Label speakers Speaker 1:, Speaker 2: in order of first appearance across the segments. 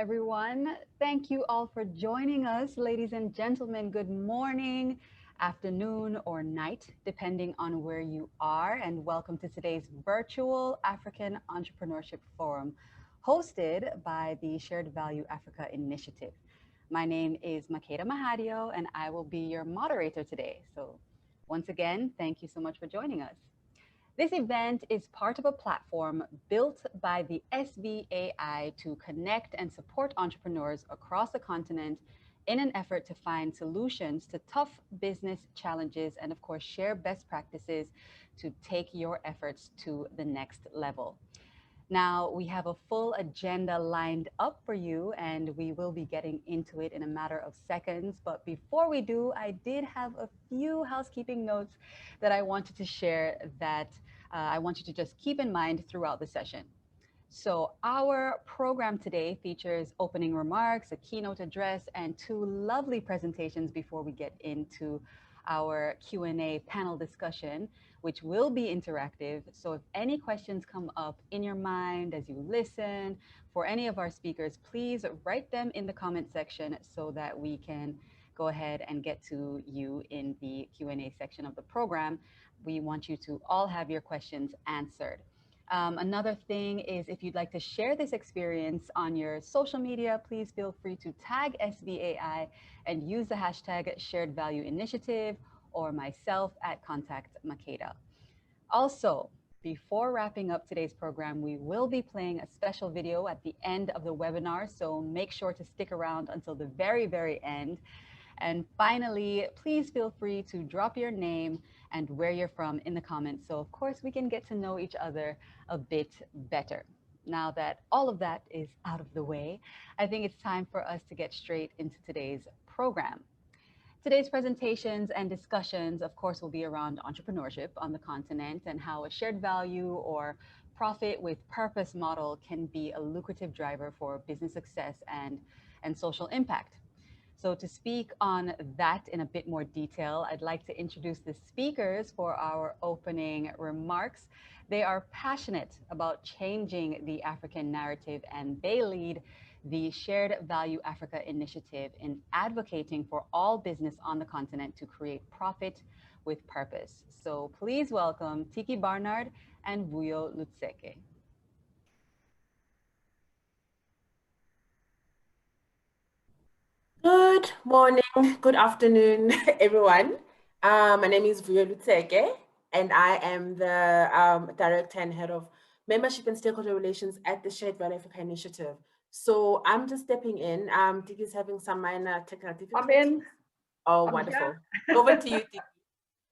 Speaker 1: everyone. Thank you all for joining us, ladies and gentlemen. Good morning, afternoon, or night, depending on where you are. And welcome to today's virtual African Entrepreneurship Forum, hosted by the Shared Value Africa Initiative. My name is Makeda Mahadio, and I will be your moderator today. So, once again, thank you so much for joining us. This event is part of a platform built by the SVAI to connect and support entrepreneurs across the continent in an effort to find solutions to tough business challenges and, of course, share best practices to take your efforts to the next level. Now, we have a full agenda lined up for you, and we will be getting into it in a matter of seconds. But before we do, I did have a few housekeeping notes that I wanted to share that I want you to just keep in mind throughout the session. So, our program today features opening remarks, a keynote address, and two lovely presentations before we get into our Q&A panel discussion, which will be interactive. So if any questions come up in your mind as you listen for any of our speakers, please write them in the comment section so that we can go ahead and get to you in the Q&A section of the program. We want you to all have your questions answered. Another thing is if you'd like to share this experience on your social media, please feel free to tag SVAI and use the hashtag Shared Value Initiative or myself at Contact Makeda. Also, before wrapping up today's program, we will be playing a special video at the end of the webinar, so make sure to stick around until the very, very end. And finally, please feel free to drop your name and where you're from in the comments. So of course we can get to know each other a bit better. Now that all of that is out of the way, I think it's time for us to get straight into today's program. Today's presentations and discussions, of course, will be around entrepreneurship on the continent and how a shared value or profit with purpose model can be a lucrative driver for business success and social impact. So to speak on that in a bit more detail, I'd like to introduce the speakers for our opening remarks. They are passionate about changing the African narrative, and they lead the Shared Value Africa initiative in advocating for all business on the continent to create profit with purpose. So please welcome Tiki Barnard and Vuyo Lutseke.
Speaker 2: Good morning, good afternoon, everyone. My name is Vuyo Lutseke, and I am the Director and Head of Membership and Stakeholder Relations at the Shared Value Africa Initiative. So I'm just stepping in. Tiki's having some minor technical difficulties.
Speaker 3: I'm in.
Speaker 2: Oh, wonderful. Over to you,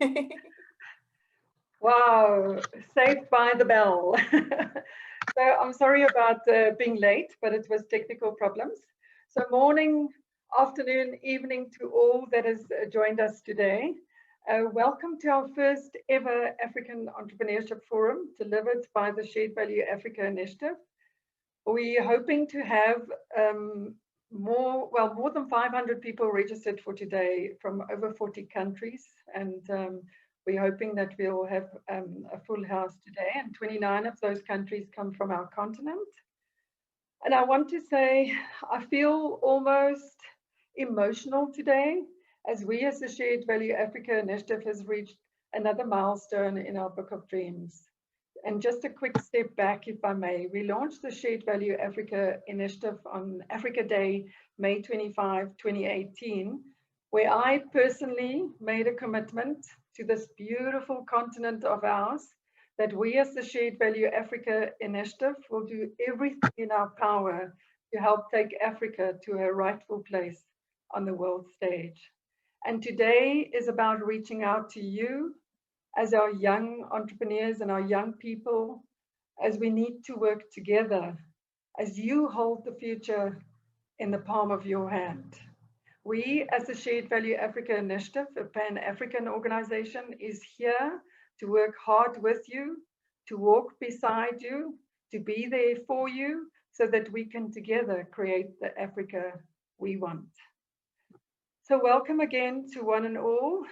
Speaker 2: Tiki.
Speaker 3: Wow, saved by the bell. So I'm sorry about being late, but it was technical problems. So morning, afternoon, evening to all that has joined us today. Welcome to our first ever African Entrepreneurship Forum delivered by the Shared Value Africa Initiative. We're hoping to have more than 500 people registered for today from over 40 countries, and we're hoping that we'll have a full house today, and 29 of those countries come from our continent. And I want to say, I feel almost emotional today as we as the Shared Value Africa Initiative has reached another milestone in our Book of Dreams. And just a quick step back, if I may, we launched the Shared Value Africa Initiative on Africa Day, May 25, 2018, where I personally made a commitment to this beautiful continent of ours that we as the Shared Value Africa Initiative will do everything in our power to help take Africa to her rightful place on the world stage. And today is about reaching out to you as our young entrepreneurs and our young people, as we need to work together, as you hold the future in the palm of your hand. We, as the Shared Value Africa Initiative, a Pan-African organization, is here to work hard with you, to walk beside you, to be there for you, so that we can together create the Africa we want. So welcome again to one and all.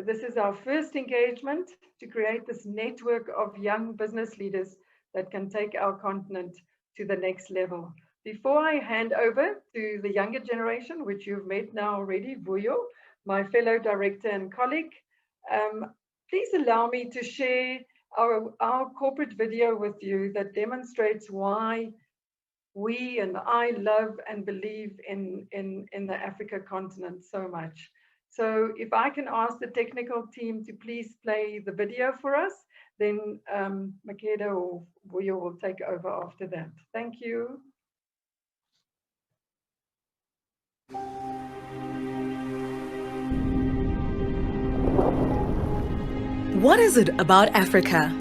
Speaker 3: This is our first engagement to create this network of young business leaders that can take our continent to the next level. Before I hand over to the younger generation, which you've met now already, Vuyo, my fellow director and colleague, please allow me to share our corporate video with you that demonstrates why we and I love and believe in the Africa continent so much. So if I can ask the technical team to please play the video for us, then Makeda or Vuyo will take over after that. Thank you.
Speaker 4: What is it about Africa?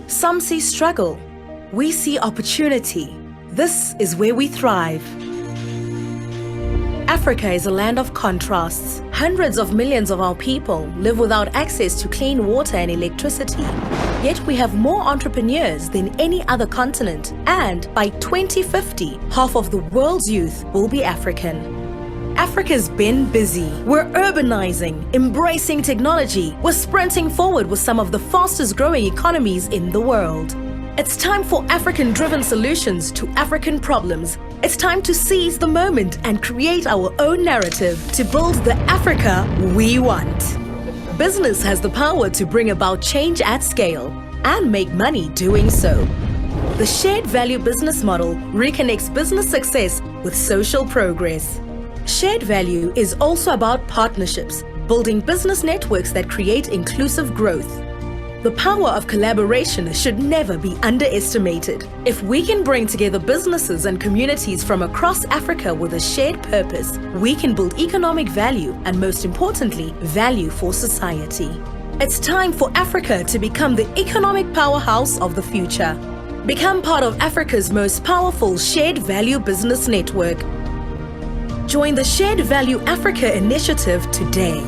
Speaker 4: Some see struggle. We see opportunity. This is where we thrive. Africa is a land of contrasts. Hundreds of millions of our people live without access to clean water and electricity. Yet we have more entrepreneurs than any other continent, and by 2050, half of the world's youth will be African. Africa's been busy. We're urbanizing, embracing technology. We're sprinting forward with some of the fastest growing economies in the world. It's time for African-driven solutions to African problems. It's time to seize the moment and create our own narrative to build the Africa we want. Business has the power to bring about change at scale and make money doing so. The shared value business model reconnects business success with social progress. Shared value is also about partnerships, building business networks that create inclusive growth. The power of collaboration should never be underestimated. If we can bring together businesses and communities from across Africa with a shared purpose, we can build economic value and, most importantly, value for society. It's time for Africa to become the economic powerhouse of the future. Become part of Africa's most powerful shared value business network. Join the Shared Value Africa initiative today.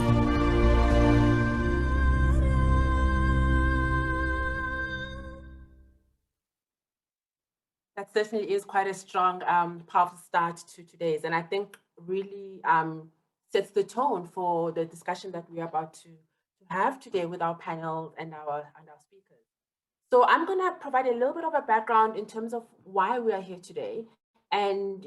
Speaker 2: That certainly is quite a strong, powerful start to today's, and I think really sets the tone for the discussion that we're about to have today with our panel and our speakers. So I'm going to provide a little bit of a background in terms of why we are here today, and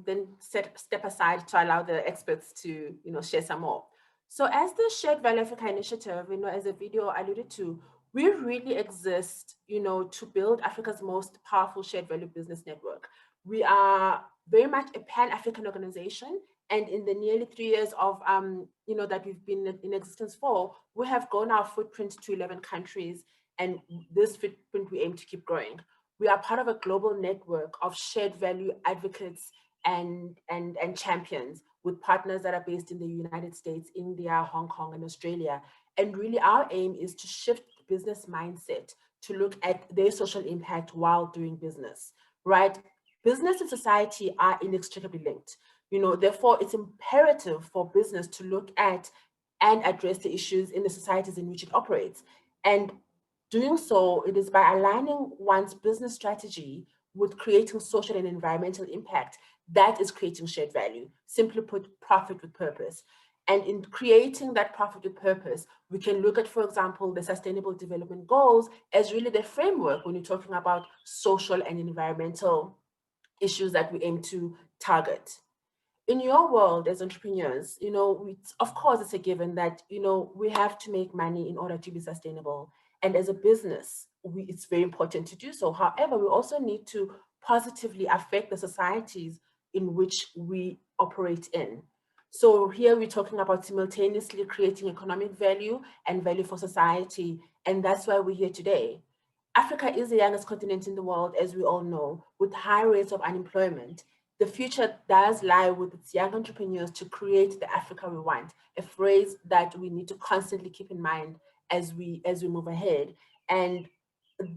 Speaker 2: then step aside to allow the experts to share some more. So as the Shared Value Africa initiative, as the video alluded to, we really exist, to build Africa's most powerful shared value business network. We are very much a pan-African organization, and in the nearly 3 years of that we've been in existence for, we have grown our footprint to 11 countries, and this footprint we aim to keep growing. We are part of a global network of shared value advocates and champions with partners that are based in the United States, India, Hong Kong, and Australia. And really our aim is to shift business mindset to look at their social impact while doing business, right? Business and society are inextricably linked. Therefore, it's imperative for business to look at and address the issues in the societies in which it operates. And doing so, it is by aligning one's business strategy with creating social and environmental impact that is creating shared value. Simply put, profit with purpose. And in creating that profit with purpose, we can look at, for example, the Sustainable Development Goals as really the framework when you're talking about social and environmental issues that we aim to target. In your world as entrepreneurs, of course, it's a given that, we have to make money in order to be sustainable. And as a business, it's very important to do so. However, we also need to positively affect the societies in which we operate in. So here we're talking about simultaneously creating economic value and value for society. And that's why we're here today. Africa is the youngest continent in the world, as we all know, with high rates of unemployment. The future does lie with its young entrepreneurs to create the Africa we want, a phrase that we need to constantly keep in mind as we move ahead. And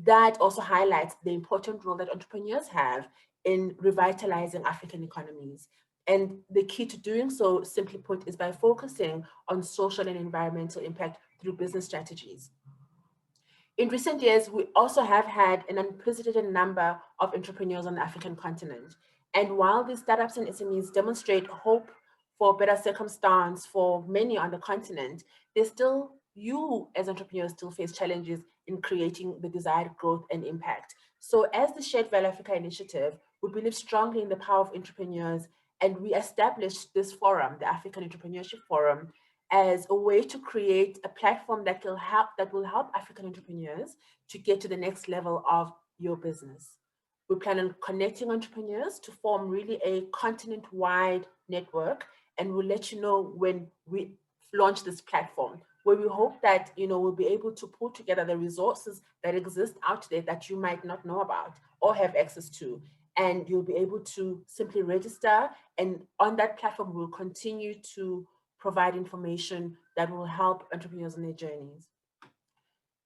Speaker 2: that also highlights the important role that entrepreneurs have in revitalizing African economies. And the key to doing so, simply put, is by focusing on social and environmental impact through business strategies. In recent years, we also have had an unprecedented number of entrepreneurs on the African continent. And while these startups and SMEs demonstrate hope for better circumstance for many on the continent, you as entrepreneurs still face challenges in creating the desired growth and impact. So as the Shared Value Africa initiative, we believe strongly in the power of entrepreneurs, and we established this forum, the African Entrepreneurship Forum, as a way to create a platform that will help African entrepreneurs to get to the next level of your business. We plan on connecting entrepreneurs to form really a continent-wide network, and we'll let you know when we launch this platform, where we hope that we'll be able to pull together the resources that exist out there that you might not know about or have access to. And you'll be able to simply register, and on that platform, we'll continue to provide information that will help entrepreneurs on their journeys.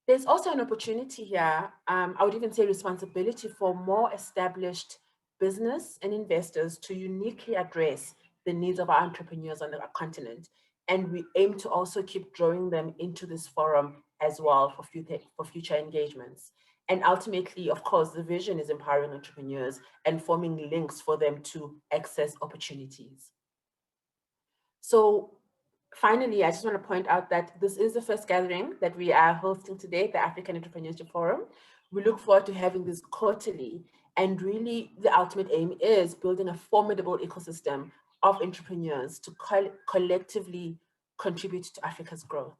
Speaker 2: There's also an opportunity here, I would even say responsibility, for more established business and investors to uniquely address the needs of our entrepreneurs on the continent. And we aim to also keep drawing them into this forum as well for future engagements. And ultimately, of course, the vision is empowering entrepreneurs and forming links for them to access opportunities. So finally, I just want to point out that this is the first gathering that we are hosting today, the African Entrepreneurship Forum. We look forward to having this quarterly, and really the ultimate aim is building a formidable ecosystem of entrepreneurs to collectively contribute to Africa's growth.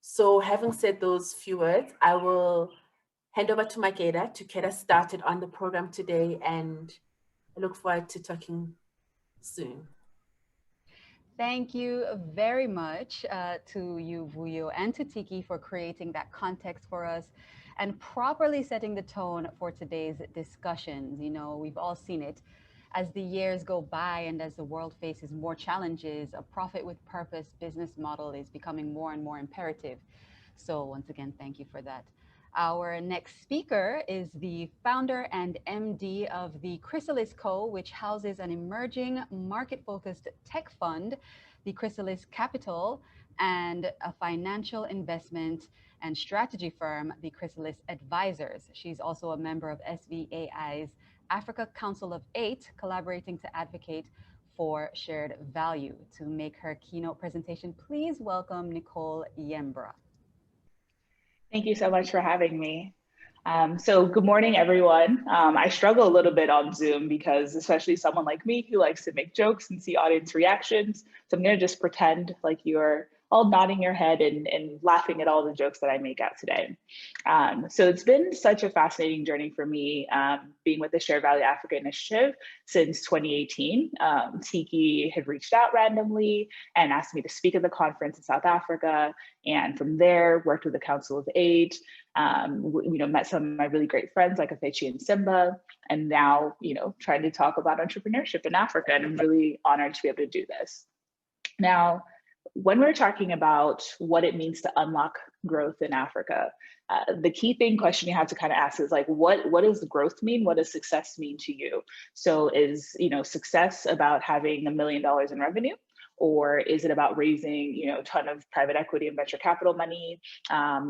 Speaker 2: So having said those few words, I will hand over to Makeda to get us started on the program today, and I look forward to talking soon.
Speaker 1: Thank you very much to you, Vuyo, and to Tiki for creating that context for us and properly setting the tone for today's discussions. We've all seen it. As the years go by and as the world faces more challenges, a profit with purpose business model is becoming more and more imperative. So once again, thank you for that. Our next speaker is the founder and MD of the Chrysalis Co., which houses an emerging market-focused tech fund, the Chrysalis Capital, and a financial investment and strategy firm, the Chrysalis Advisors. She's also a member of SVAI's Africa Council of 8, collaborating to advocate for shared value. To make her keynote presentation, please welcome Nicole Yembra.
Speaker 5: Thank you so much for having me. So good morning, everyone. I struggle a little bit on Zoom because especially someone like me who likes to make jokes and see audience reactions. So I'm gonna just pretend like you're all nodding your head and laughing at all the jokes that I make out today. So it's been such a fascinating journey for me being with the Shared Value Africa initiative since 2018. Tiki had reached out randomly and asked me to speak at the conference in South Africa. And from there, worked with the Council of 8, met some of my really great friends like Afechi and Simba, and now, trying to talk about entrepreneurship in Africa. And I'm really honored to be able to do this. Now, when we're talking about what it means to unlock growth in Africa, the key question you have to kind of ask is like, what does growth mean? What does success mean to you? So is, success about having $1 million in revenue? Or is it about raising, a ton of private equity and venture capital money?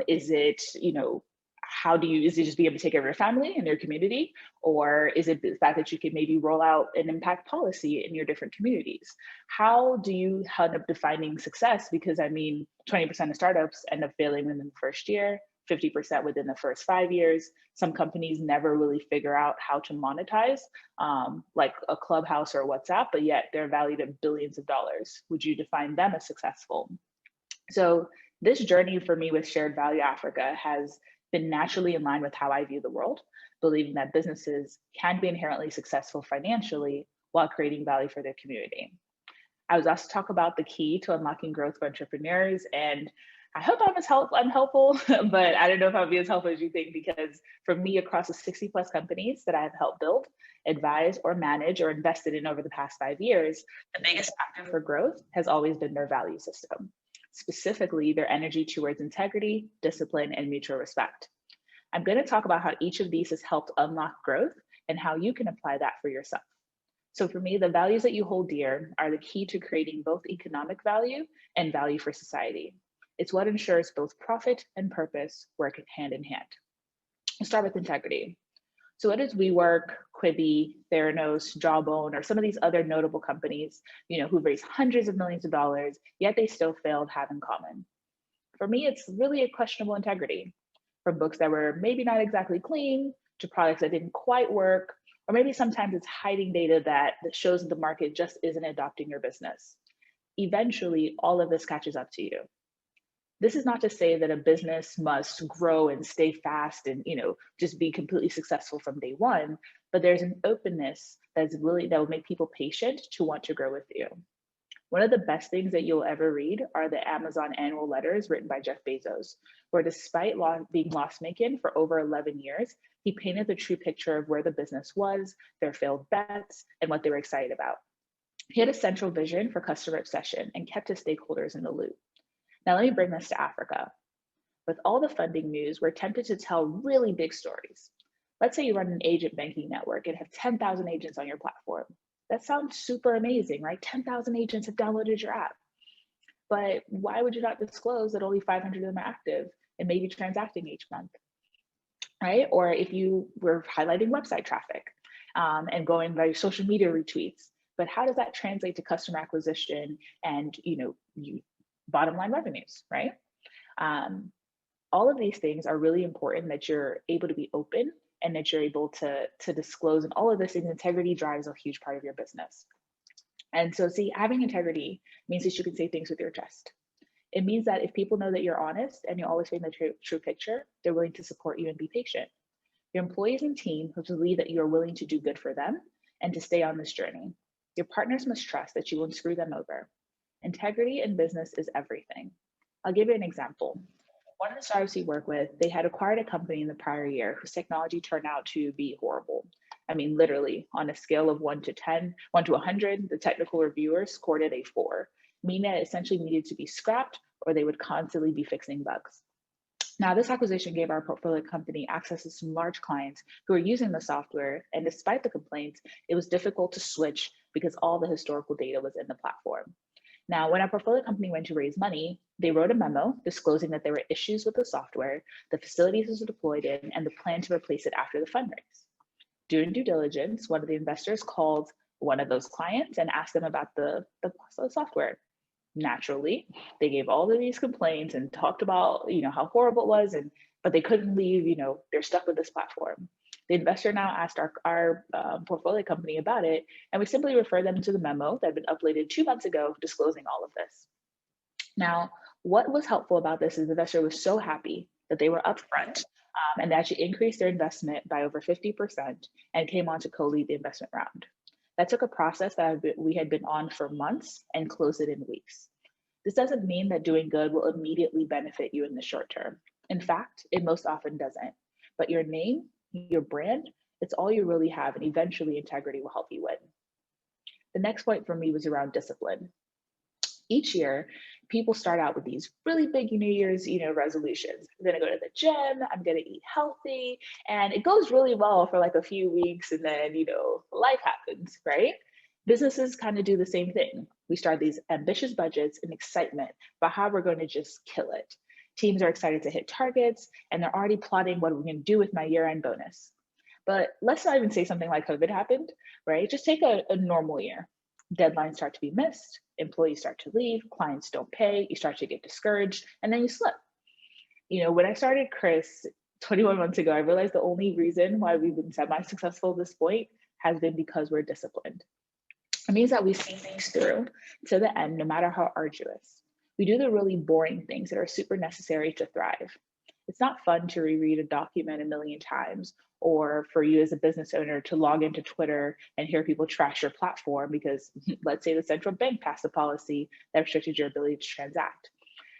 Speaker 5: Is it, is it just being able to take care of your family and your community? Or is it the fact that you can maybe roll out an impact policy in your different communities? How do you end up defining success? Because 20% of startups end up failing within the first year, 50% within the first 5 years. Some companies never really figure out how to monetize, like a Clubhouse or WhatsApp, but yet they're valued at billions of dollars. Would you define them as successful? So this journey for me with Shared Value Africa has been naturally in line with how I view the world, believing that businesses can be inherently successful financially while creating value for their community. I was asked to talk about the key to unlocking growth for entrepreneurs, and I hope I'm helpful, but I don't know if I'll be as helpful as you think, because for me, across the 60 plus companies that I've helped build, advise, or manage, or invested in over the past 5 years, the biggest factor for growth has always been their value system, specifically their energy towards integrity, discipline, and mutual respect. I'm going to talk about how each of these has helped unlock growth and how you can apply that for yourself. So for me, the values that you hold dear are the key to creating both economic value and value for society. It's what ensures both profit and purpose work hand in hand. Let's start with integrity. So what does WeWork, Quibi, Theranos, Jawbone, or some of these other notable companies, who've raised hundreds of millions of dollars, yet they still failed, have in common? For me, it's really a questionable integrity. from books that were maybe not exactly clean to products that didn't quite work, or maybe sometimes it's hiding data that shows that the market just isn't adopting your business. Eventually, all of this catches up to you. This is not to say that a business must grow and stay fast and just be completely successful from day one, but there's an openness that will make people patient to want to grow with you. One of the best things that you'll ever read are the Amazon annual letters written by Jeff Bezos, where despite being loss-making for over 11 years, he painted the true picture of where the business was, their failed bets, and what they were excited about. He had a central vision for customer obsession and kept his stakeholders in the loop. Now let me bring this to Africa. With all the funding news, we're tempted to tell really big stories. Let's say you run an agent banking network and have 10,000 agents on your platform. That sounds super amazing, right? 10,000 agents have downloaded your app. But why would you not disclose that only 500 of them are active and maybe transacting each month, right? Or if you were highlighting website traffic and going by social media retweets, but how does that translate to customer acquisition and bottom line revenues, right? All of these things are really important that you're able to be open and that you're able to disclose, and all of this integrity drives a huge part of your business. And so see, having integrity means that you can say things with your chest. It means that if people know that you're honest and you always paint the true picture, they're willing to support you and be patient. Your employees and team who believe that you are willing to do good for them and to stay on this journey. Your partners must trust that you won't screw them over. Integrity in business is everything. I'll give you an example. One of the startups we work with, they had acquired a company in the prior year whose technology turned out to be horrible. I mean, literally, on a scale of 1 to 100, the technical reviewers scored it a 4, meaning that it essentially needed to be scrapped or they would constantly be fixing bugs. Now, this acquisition gave our portfolio company access to some large clients who were using the software, and despite the complaints, it was difficult to switch because all the historical data was in the platform. Now, when our portfolio company went to raise money, they wrote a memo disclosing that there were issues with the software, the facilities it was deployed in, and the plan to replace it after the fundraise. During due diligence, one of the investors called one of those clients and asked them about the software. Naturally, they gave all of these complaints and talked about how horrible it was, but they couldn't leave, they're stuck with this platform. The investor now asked our portfolio company about it, and we simply referred them to the memo that had been uploaded 2 months ago disclosing all of this. Now, what was helpful about this is the investor was so happy that they were upfront and they actually increased their investment by over 50% and came on to co-lead the investment round. That took a process that we had been on for months and closed it in weeks. This doesn't mean that doing good will immediately benefit you in the short term. In fact, it most often doesn't. But your name, your brand, it's all you really have, and eventually integrity will help you win. The next point for me was around discipline. Each year, people start out with these really big New Year's resolutions. I'm gonna go to the gym, I'm gonna eat healthy, and it goes really well for like a few weeks, and then life happens, right? Businesses kind of do the same thing. We start these ambitious budgets and excitement about how we're going to just kill it. Teams are excited to hit targets, and they're already plotting what we're going to do with my year-end bonus. But let's not even say something like COVID happened, right? Just take a normal year. Deadlines start to be missed, employees start to leave, clients don't pay, you start to get discouraged, and then you slip. When I started Chris 21 months ago, I realized the only reason why we've been semi-successful at this point has been because we're disciplined. It means that we see things through to the end, no matter how arduous. We do the really boring things that are super necessary to thrive. It's not fun to reread a document a million times, or for you as a business owner to log into Twitter and hear people trash your platform because, let's say, the central bank passed a policy that restricted your ability to transact.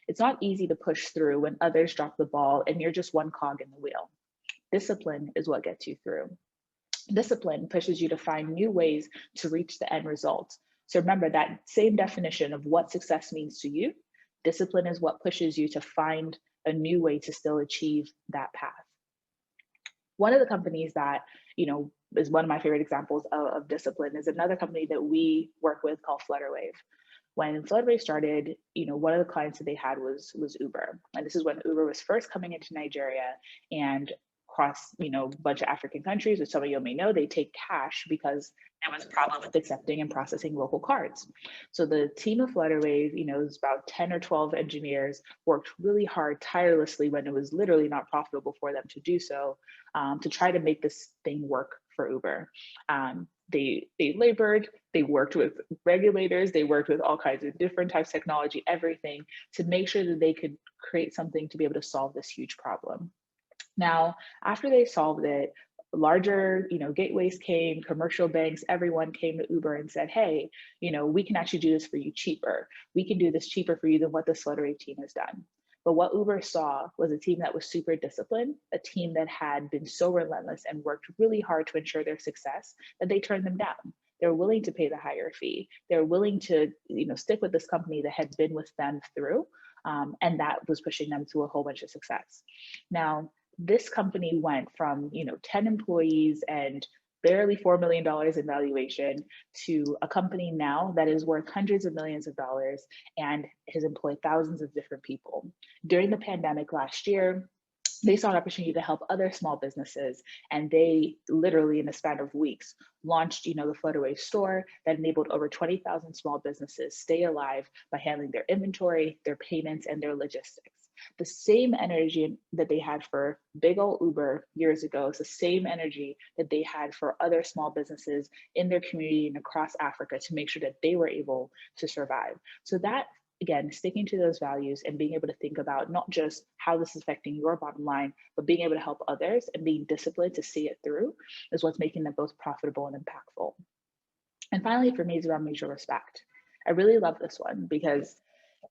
Speaker 5: It's not easy to push through when others drop the ball and you're just one cog in the wheel. Discipline is what gets you through. Discipline pushes you to find new ways to reach the end result. So remember that same definition of what success means to you. Discipline is what pushes you to find a new way to still achieve that path. One of the companies that, is one of my favorite examples of discipline is another company that we work with called Flutterwave. When Flutterwave started, one of the clients that they had was Uber. And this is when Uber was first coming into Nigeria, and across, a bunch of African countries, which some of you may know, they take cash because there was a problem with accepting and processing local cards. So the team of Flutterwave, it was about 10 or 12 engineers, worked really hard, tirelessly, when it was literally not profitable for them to do so, to try to make this thing work for Uber. They labored, they worked with regulators, they worked with all kinds of different types of technology, everything, to make sure that they could create something to be able to solve this huge problem. Now, after they solved it, larger, gateways came, commercial banks, everyone came to Uber and said, hey, we can actually do this for you cheaper. We can do this cheaper for you than what the Flutterwave team has done. But what Uber saw was a team that was super disciplined, a team that had been so relentless and worked really hard to ensure their success that they turned them down. They're willing to pay the higher fee. They're willing to, stick with this company that had been with them through, and that was pushing them to a whole bunch of success. Now, this company went from 10 employees and barely $4 million in valuation to a company now that is worth hundreds of millions of dollars and has employed thousands of different people. During the pandemic last year, they saw an opportunity to help other small businesses, and they literally, in a span of weeks, launched the Flutterwave store that enabled over 20,000 small businesses stay alive by handling their inventory, their payments, and their logistics. The same energy that they had for big old Uber years ago is the same energy that they had for other small businesses in their community and across Africa to make sure that they were able to survive. So that, again, sticking to those values and being able to think about not just how this is affecting your bottom line, but being able to help others and being disciplined to see it through is what's making them both profitable and impactful. And finally, for me, is around mutual respect. I really love this one because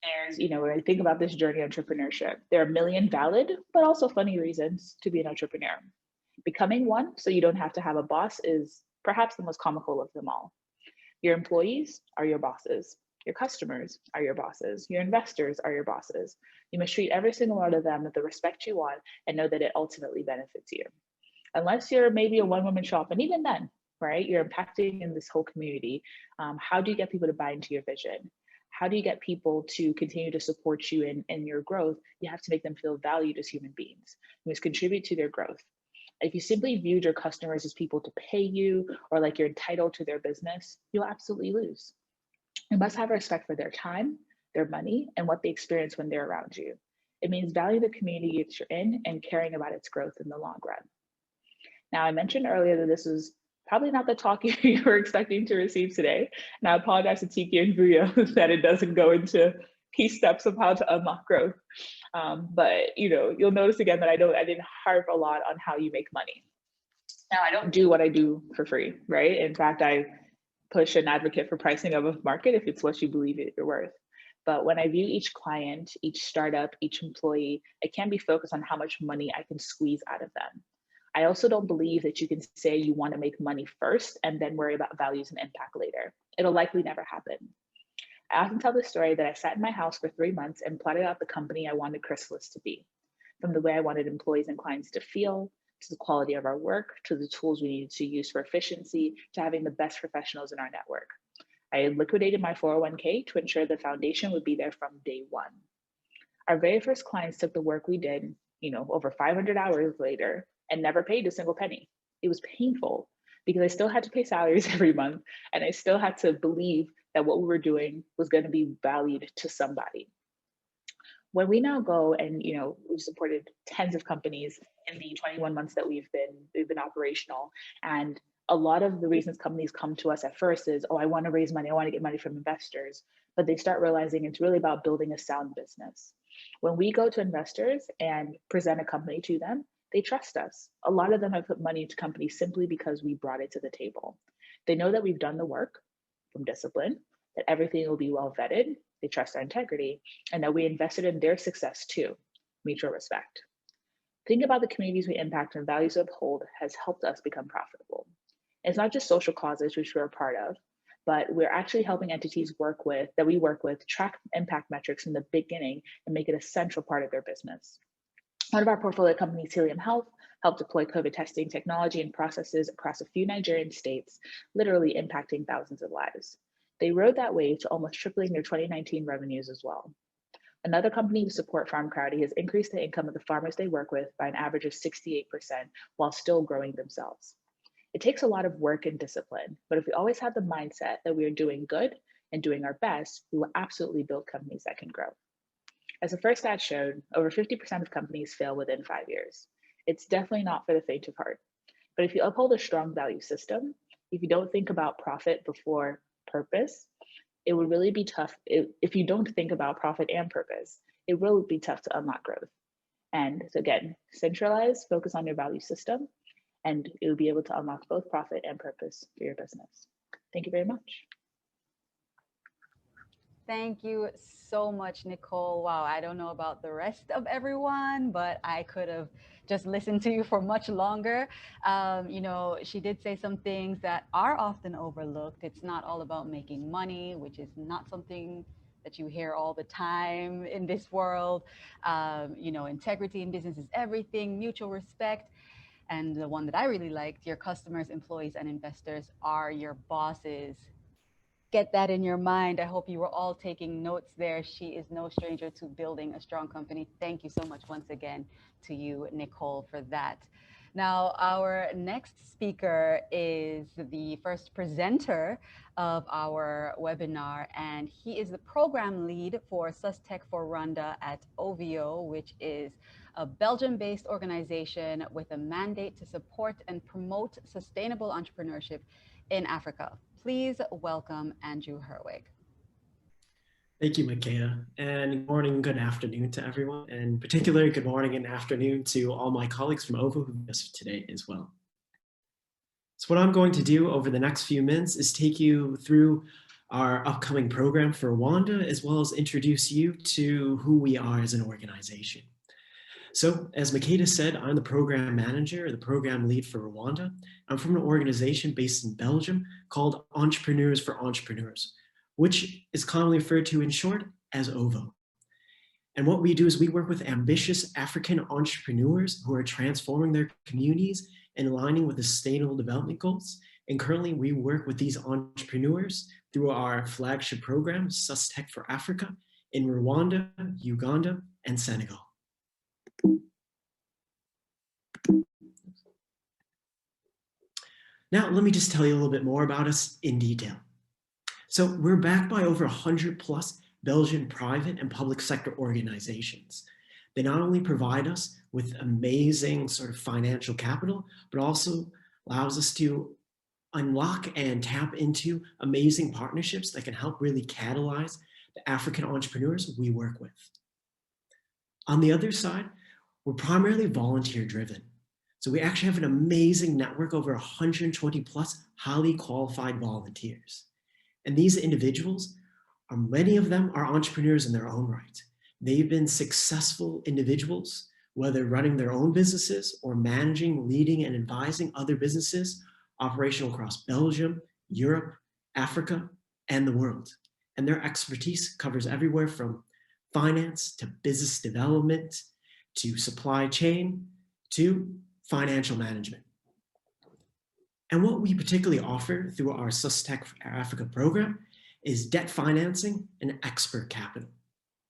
Speaker 5: there's, when I think about this journey of entrepreneurship, there are a million valid, but also funny reasons to be an entrepreneur. Becoming one so you don't have to have a boss is perhaps the most comical of them all. Your employees are your bosses. Your customers are your bosses. Your investors are your bosses. You must treat every single one of them with the respect you want and know that it ultimately benefits you. Unless you're maybe a one-woman shop, and even then, right, you're impacting in this whole community. How do you get people to buy into your vision? How do you get people to continue to support you in your growth? You have to make them feel valued as human beings. You must contribute to their growth. If you simply viewed your customers as people to pay you or like you're entitled to their business, you'll absolutely lose. You must have respect for their time, their money, and what they experience when they're around you. It means valuing the community that you're in and caring about its growth in the long run. Now, I mentioned earlier that this was probably not the talk you were expecting to receive today. And I apologize to Tiki and Vuyo that it doesn't go into key steps of how to unlock growth. But you'll notice again that I didn't harp a lot on how you make money. Now, I don't do what I do for free, right? In fact, I push an advocate for pricing above market if it's what you believe you're worth. But when I view each client, each startup, each employee, I can be focused on how much money I can squeeze out of them. I also don't believe that you can say you want to make money first and then worry about values and impact later. It'll likely never happen. I often tell the story that I sat in my house for 3 months and plotted out the company I wanted Chrysalis to be, from the way I wanted employees and clients to feel, to the quality of our work, to the tools we needed to use for efficiency, to having the best professionals in our network. I liquidated my 401k to ensure the foundation would be there from day one. Our very first clients took the work we did, over 500 hours later, and never paid a single penny. It was painful because I still had to pay salaries every month, and I still had to believe that what we were doing was going to be valued to somebody. When we now go and we've supported tens of companies in the 21 months that we've been operational, and a lot of the reasons companies come to us at first is, oh, I want to raise money, I want to get money from investors, but they start realizing it's really about building a sound business. When we go to investors and present a company to them, they trust us. A lot of them have put money into companies simply because we brought it to the table. They know that we've done the work from discipline, that everything will be well vetted, they trust our integrity, and that we invested in their success too. Mutual respect. Thinking about the communities we impact and values we uphold has helped us become profitable. It's not just social causes, which we're a part of, but we're actually helping entities that we work with track impact metrics from the beginning and make it a central part of their business. One of our portfolio companies, Helium Health, helped deploy COVID testing technology and processes across a few Nigerian states, literally impacting thousands of lives. They rode that wave to almost tripling their 2019 revenues as well. Another company to support farm crowding has increased the income of the farmers they work with by an average of 68% while still growing themselves. It takes a lot of work and discipline, but if we always have the mindset that we are doing good and doing our best, we will absolutely build companies that can grow. As the first stat showed, over 50% of companies fail within 5 years. It's definitely not for the faint of heart. But if you uphold a strong value system, if you don't think about profit before purpose, it would really be tough. If you don't think about profit and purpose, it will be tough to unlock growth. And so again, centralize, focus on your value system, and you'll be able to unlock both profit and purpose for your business. Thank you very much.
Speaker 1: Thank you so much, Nicole. Wow, I don't know about the rest of everyone, but I could have just listened to you for much longer. You know, she did say some things that are often overlooked. It's not all about making money, which is not something that you hear all the time in this world. You know, integrity in business is everything, mutual respect. And the one that I really liked, your customers, employees, and investors are your bosses. Get that in your mind. I hope you were all taking notes there. She is no stranger to building a strong company. Thank you so much once again to you, Nicole, for that. Now, our next speaker is the first presenter of our webinar, and he is the program lead for SUSTech for Rwanda at OVO, which is a Belgium-based organization with a mandate to support and promote sustainable entrepreneurship in Africa. Please welcome Andrew Herwig.
Speaker 6: Thank you, Makaya, and good morning, good afternoon to everyone, and particularly good morning and afternoon to all my colleagues from OVO who with us today as well. So what I'm going to do over the next few minutes is take you through our upcoming program for Rwanda, as well as introduce you to who we are as an organization. So as Makeda said, I'm the program manager, the program lead for Rwanda. I'm from an organization based in Belgium called Entrepreneurs for Entrepreneurs, which is commonly referred to in short as OVO. And what we do is we work with ambitious African entrepreneurs who are transforming their communities and aligning with the Sustainable Development Goals. And currently we work with these entrepreneurs through our flagship program, SUSTech for Africa, in Rwanda, Uganda, and Senegal. Now, let me just tell you a little bit more about us in detail. So we're backed by over 100 plus Belgian private and public sector organizations. They not only provide us with amazing sort of financial capital, but also allows us to unlock and tap into amazing partnerships that can help really catalyze the African entrepreneurs we work with. On the other side, we're primarily volunteer driven. So we actually have an amazing network, over 120 plus highly qualified volunteers. And these individuals, many of them are entrepreneurs in their own right. They've been successful individuals, whether running their own businesses or managing, leading, and advising other businesses operational across Belgium, Europe, Africa, and the world. And their expertise covers everywhere from finance to business development, to supply chain, to financial management. And what we particularly offer through our SUSTech for Africa program is debt financing and expert capital.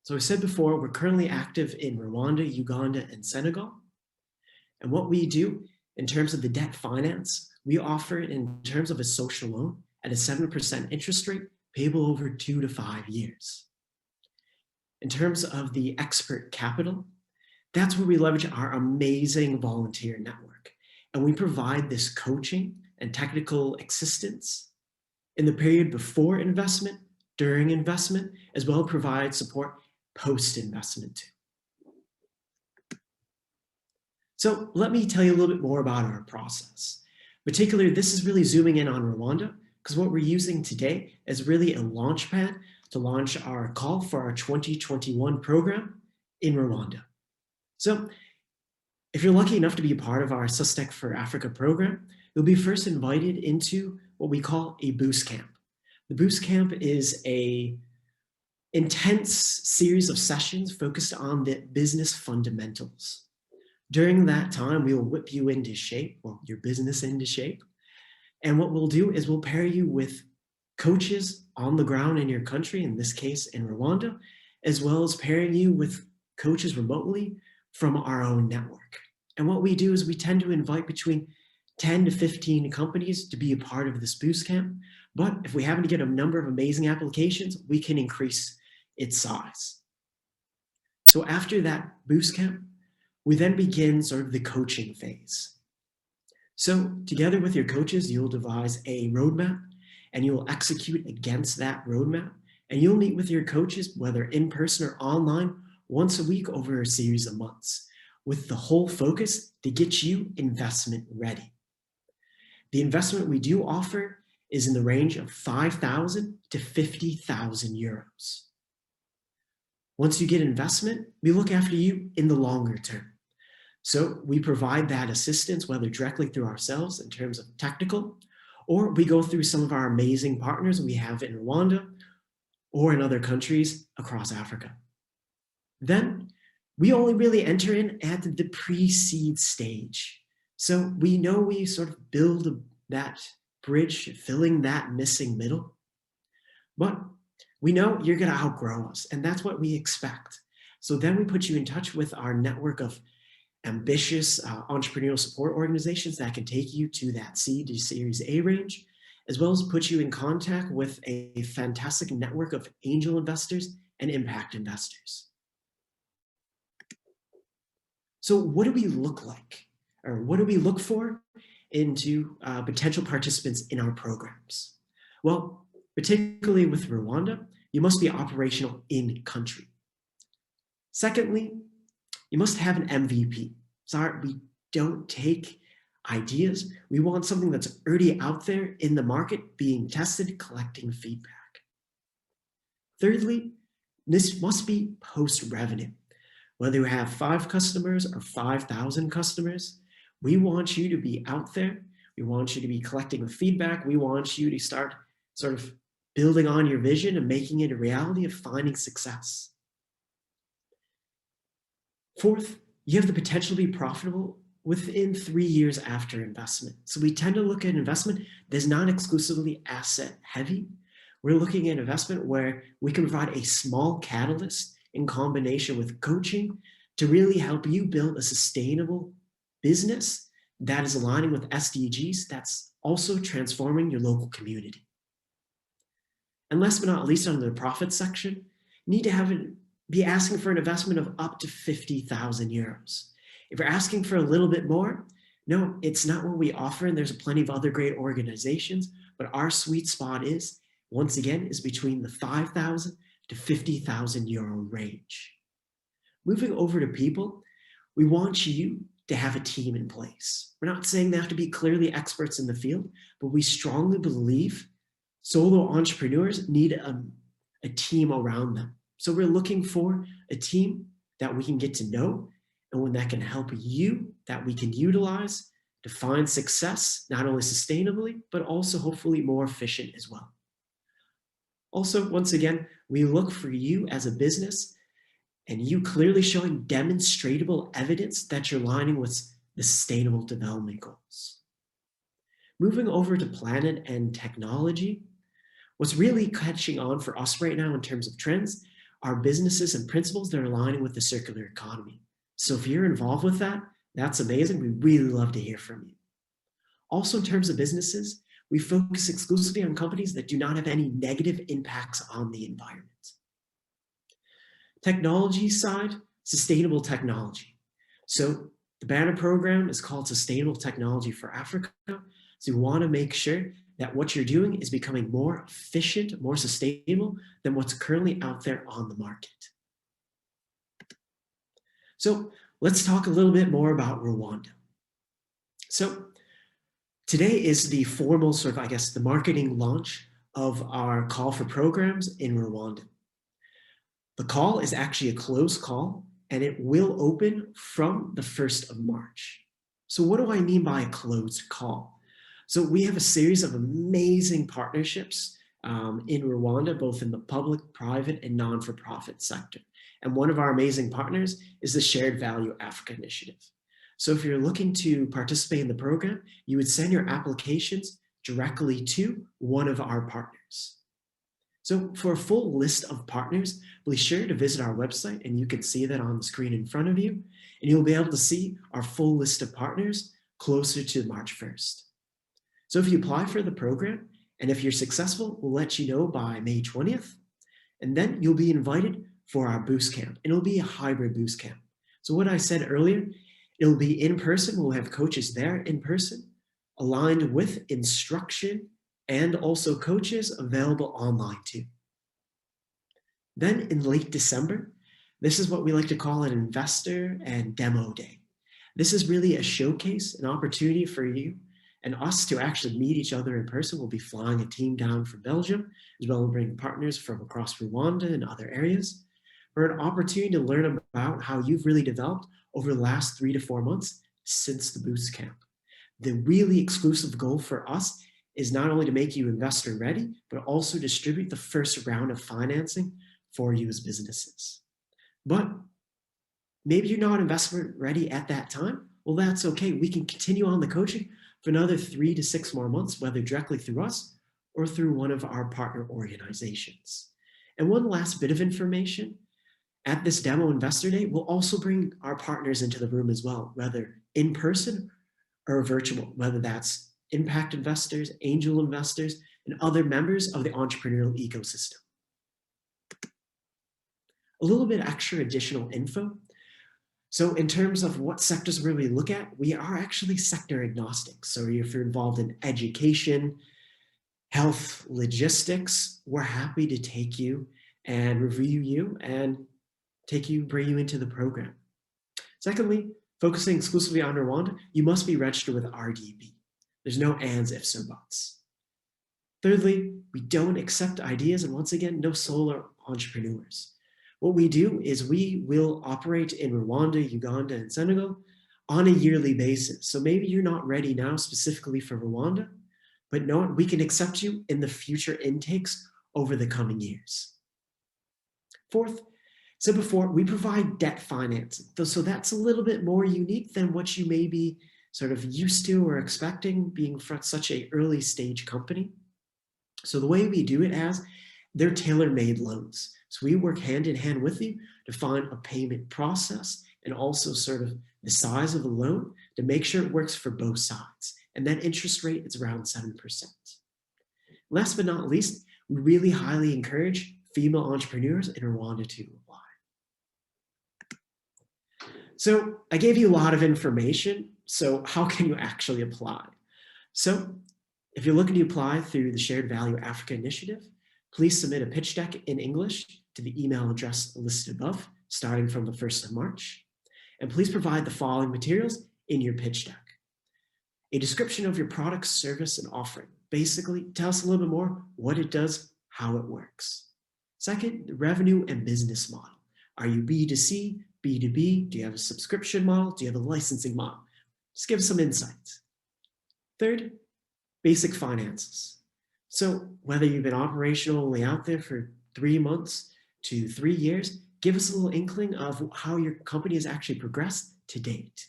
Speaker 6: So I said before, we're currently active in Rwanda, Uganda, and Senegal. And what we do in terms of the debt finance, we offer it in terms of a social loan at a 7% interest rate, payable over 2 to 5 years. In terms of the expert capital, that's where we leverage our amazing volunteer network. And we provide this coaching and technical assistance in the period before investment, during investment, as well as provide support post-investment too. So let me tell you a little bit more about our process. Particularly, this is really zooming in on Rwanda, because what we're using today is really a launch pad to launch our call for our 2021 program in Rwanda. So if you're lucky enough to be a part of our SUSTech for Africa program, you'll be first invited into what we call a boost camp. The boost camp is an intense series of sessions focused on the business fundamentals. During that time, we will whip you into shape, well, your business into shape. And what we'll do is we'll pair you with coaches on the ground in your country, in this case in Rwanda, as well as pairing you with coaches remotely from our own network. And what we do is we tend to invite between 10 to 15 companies to be a part of this boost camp. But if we happen to get a number of amazing applications, we can increase its size. So after that boost camp, we then begin sort of the coaching phase. So together with your coaches, you'll devise a roadmap and you'll execute against that roadmap. And you'll meet with your coaches, whether in person or online, once a week over a series of months, with the whole focus to get you investment ready. The investment we do offer is in the range of 5,000 to 50,000 euros. Once you get investment, we look after you in the longer term. So we provide that assistance, whether directly through ourselves in terms of technical, or we go through some of our amazing partners we have in Rwanda or in other countries across Africa. Then we only really enter in at the pre-seed stage. So we know we sort of build that bridge, filling that missing middle. But we know you're going to outgrow us, and that's what we expect. So then we put you in touch with our network of ambitious entrepreneurial support organizations that can take you to that seed to Series A range, as well as put you in contact with a fantastic network of angel investors and impact investors. So what do we look like? Or what do we look for into potential participants in our programs? Well, particularly with Rwanda, you must be operational in country. Secondly, you must have an MVP. Sorry, we don't take ideas. We want something that's already out there in the market, being tested, collecting feedback. Thirdly, this must be post-revenue. Whether you have 5 customers or 5,000 customers, we want you to be out there. We want you to be collecting feedback. We want you to start sort of building on your vision and making it a reality of finding success. Fourth, you have the potential to be profitable within 3 years after investment. So we tend to look at investment that's not exclusively asset heavy. We're looking at investment where we can provide a small catalyst in combination with coaching to really help you build a sustainable business that is aligning with SDGs, that's also transforming your local community. And last but not least, under the profit section, you need to be asking for an investment of up to 50,000 euros. If you're asking for a little bit more, no, it's not what we offer, and there's plenty of other great organizations, but our sweet spot is, once again, is between the 5,000 to 50,000 euro range. Moving over to people, we want you to have a team in place. We're not saying they have to be clearly experts in the field, but we strongly believe solo entrepreneurs need a team around them. So we're looking for a team that we can get to know and one that can help you, that we can utilize to find success, not only sustainably, but also hopefully more efficient as well. Also, once again, we look for you as a business and you clearly showing demonstrable evidence that you're aligning with the Sustainable Development Goals. Moving over to planet and technology, what's really catching on for us right now in terms of trends are businesses and principles that are aligning with the circular economy. So if you're involved with that, that's amazing. We really love to hear from you. Also, in terms of businesses, we focus exclusively on companies that do not have any negative impacts on the environment. Technology side, sustainable technology. So the banner program is called Sustainable Technology for Africa. So you want to make sure that what you're doing is becoming more efficient, more sustainable than what's currently out there on the market. So let's talk a little bit more about Rwanda. So today is the formal sort of, I guess, the marketing launch of our call for programs in Rwanda. The call is actually a closed call and it will open from the 1st of March. So what do I mean by a closed call? So we have a series of amazing partnerships in Rwanda, both in the public, private, and non-for-profit sector. And one of our amazing partners is the Shared Value Africa Initiative. So if you're looking to participate in the program, you would send your applications directly to one of our partners. So for a full list of partners, be sure to visit our website, and you can see that on the screen in front of you, and you'll be able to see our full list of partners closer to March 1st. So if you apply for the program, and if you're successful, we'll let you know by May 20th, and then you'll be invited for our boost camp. It'll be a hybrid boost camp. So what I said earlier, it'll be in person. We'll have coaches there in person, aligned with instruction, and also coaches available online too. Then in late December, this is what we like to call an investor and demo day. This is really a showcase, an opportunity for you and us to actually meet each other in person. We'll be flying a team down from Belgium, as well as bringing partners from across Rwanda and other areas, for an opportunity to learn about how you've really developed over the last 3 to 4 months since the boost camp. The really exclusive goal for us is not only to make you investor ready, but also distribute the first round of financing for you as businesses. But maybe you're not investment ready at that time. Well, that's okay. We can continue on the coaching for another 3 to 6 more months, whether directly through us or through one of our partner organizations. And one last bit of information, at this demo investor day, we'll also bring our partners into the room as well, whether in person or virtual, whether that's impact investors, angel investors, and other members of the entrepreneurial ecosystem. A little bit extra additional info. So in terms of what sectors we really look at, we are actually sector agnostic. So if you're involved in education, health, logistics, we're happy to take you and review you and bring you into the program. Secondly, focusing exclusively on Rwanda, you must be registered with RDB. There's no ands, ifs, or buts. Thirdly, we don't accept ideas, and once again, no solo entrepreneurs. What we do is we will operate in Rwanda, Uganda, and Senegal on a yearly basis. So maybe you're not ready now specifically for Rwanda, but no, we can accept you in the future intakes over the coming years. Fourth, so before, we provide debt financing. So that's a little bit more unique than what you may be sort of used to or expecting being from such an early stage company. So the way we do it they're tailor-made loans. So we work hand in hand with you to find a payment process and also sort of the size of the loan to make sure it works for both sides. And that interest rate is around 7%. Last but not least, we really highly encourage female entrepreneurs in Rwanda to apply. So I gave you a lot of information. So how can you actually apply? So if you're looking to apply through the Shared Value Africa Initiative, please submit a pitch deck in English to the email address listed above, starting from the 1st of March. And please provide the following materials in your pitch deck. A description of your product, service, and offering. Basically, tell us a little bit more what it does, how it works. Second, the revenue and business model. Are you B2C, B2B? Do you have a subscription model? Do you have a licensing model? Just give us some insights. Third, basic finances. So whether you've been operationally out there for 3 months to 3 years, give us a little inkling of how your company has actually progressed to date.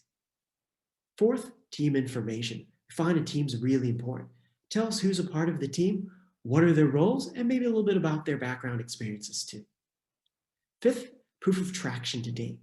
Speaker 6: Fourth, team information. Find a team's really important. Tell us who's a part of the team, what are their roles, and maybe a little bit about their background experiences too. Fifth, proof of traction to date.